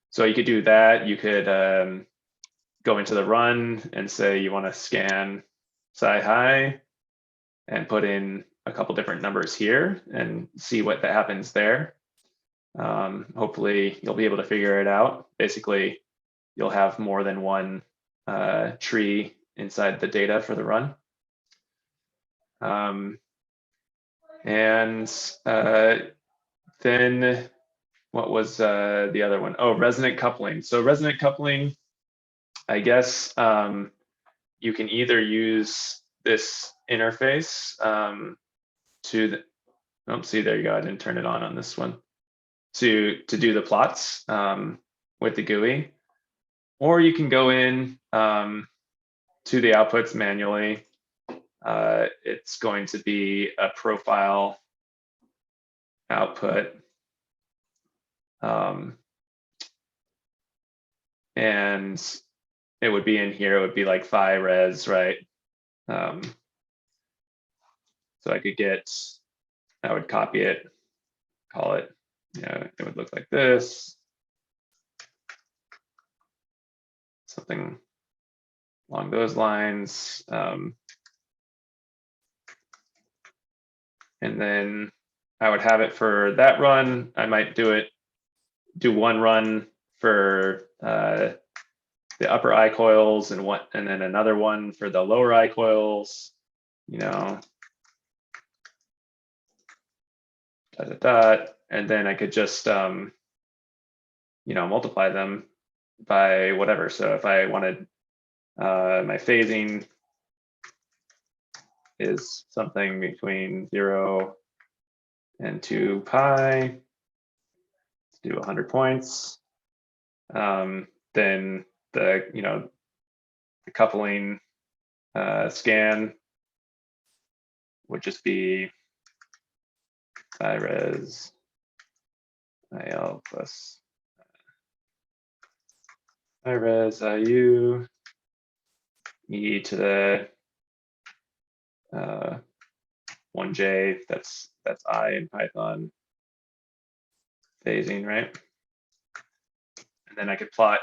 So you could do that. You could go into the run and say you want to scan sci-high and put in a couple different numbers here and see what that happens there. Hopefully you'll be able to figure it out. Basically, you'll have more than one tree inside the data for the run. And then what was the other one? Oh, resonant coupling. So resonant coupling, I guess you can either use this interface to the, oh, see, there you go. I didn't turn it on this one, to do the plots with the GUI, or you can go in to the outputs manually it's going to be a profile output. And it would be in here, it would be like phi res, right? So I could I would copy it, call it, it would look like this. Something along those lines. And then I would have it for that run. I might do one run for the upper I coils and then another one for the lower I coils, and then I could just multiply them by whatever. So if I wanted my phasing is something between 0 and 2 pi, let's do 100 points, then the coupling scan would just be phi res IL plus phi res IU e to the 1j, that's I in Python phasing, right? And then I could plot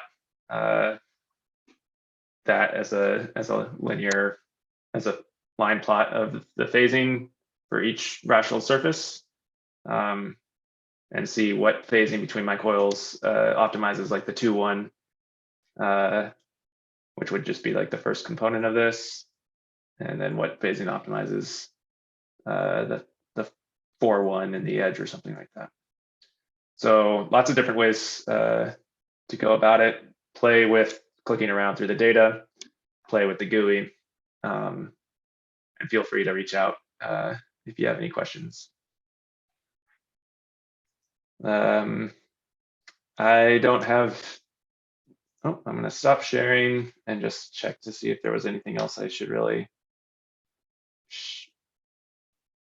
that as a line plot of the phasing for each rational surface, and see what phasing between my coils optimizes like the 2-1, which would just be like the first component of this, and then what phasing optimizes the 4-1 in the edge or something like that. So lots of different ways to go about it. Play with clicking around through the data, play with the GUI, and feel free to reach out if you have any questions. I don't have, I'm gonna stop sharing and just check to see if there was anything else I should really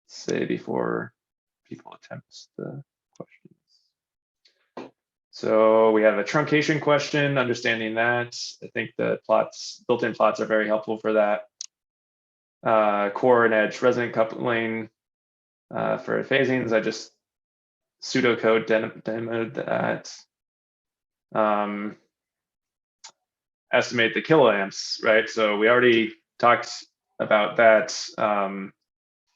say before people attempt the questions. So we have a truncation question, understanding that. I think the built-in plots are very helpful for that. Core and edge resonant coupling for phasings, I just pseudocode demoed that. Estimate the kiloamps, right? So we already talked about that.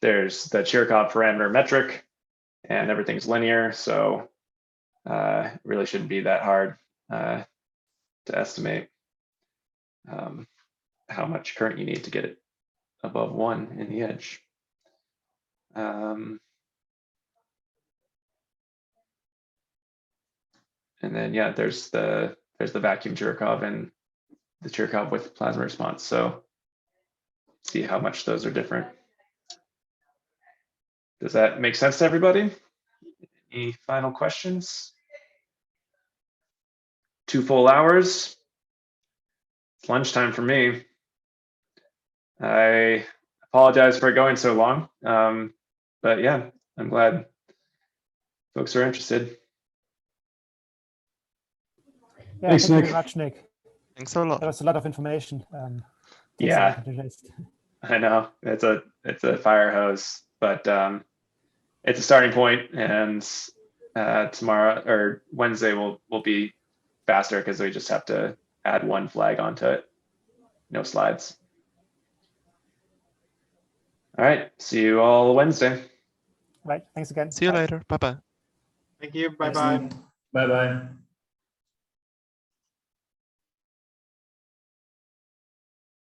There's the Cherenkov parameter metric, and everything's linear, so it really shouldn't be that hard to estimate how much current you need to get it above 1 in the edge. And then there's the vacuum Cherenkov and the Cherenkov with plasma response. So see how much those are different. Does that make sense to everybody? Any final questions? 2 full hours. It's lunchtime for me. I apologize for going so long, but yeah, I'm glad folks are interested. Yeah, Thanks, thank you Nick. very much, Nick. Thanks a lot. That was a lot of information. Yeah, thanks. I know it's a fire hose, but it's a starting point, and tomorrow or Wednesday will be faster because we just have to add 1 flag onto it. No slides. All right, see you all Wednesday. Right, thanks again. See you Bye. later. Bye-bye. Thank you. Bye Thanks, bye. Nick. Bye-bye.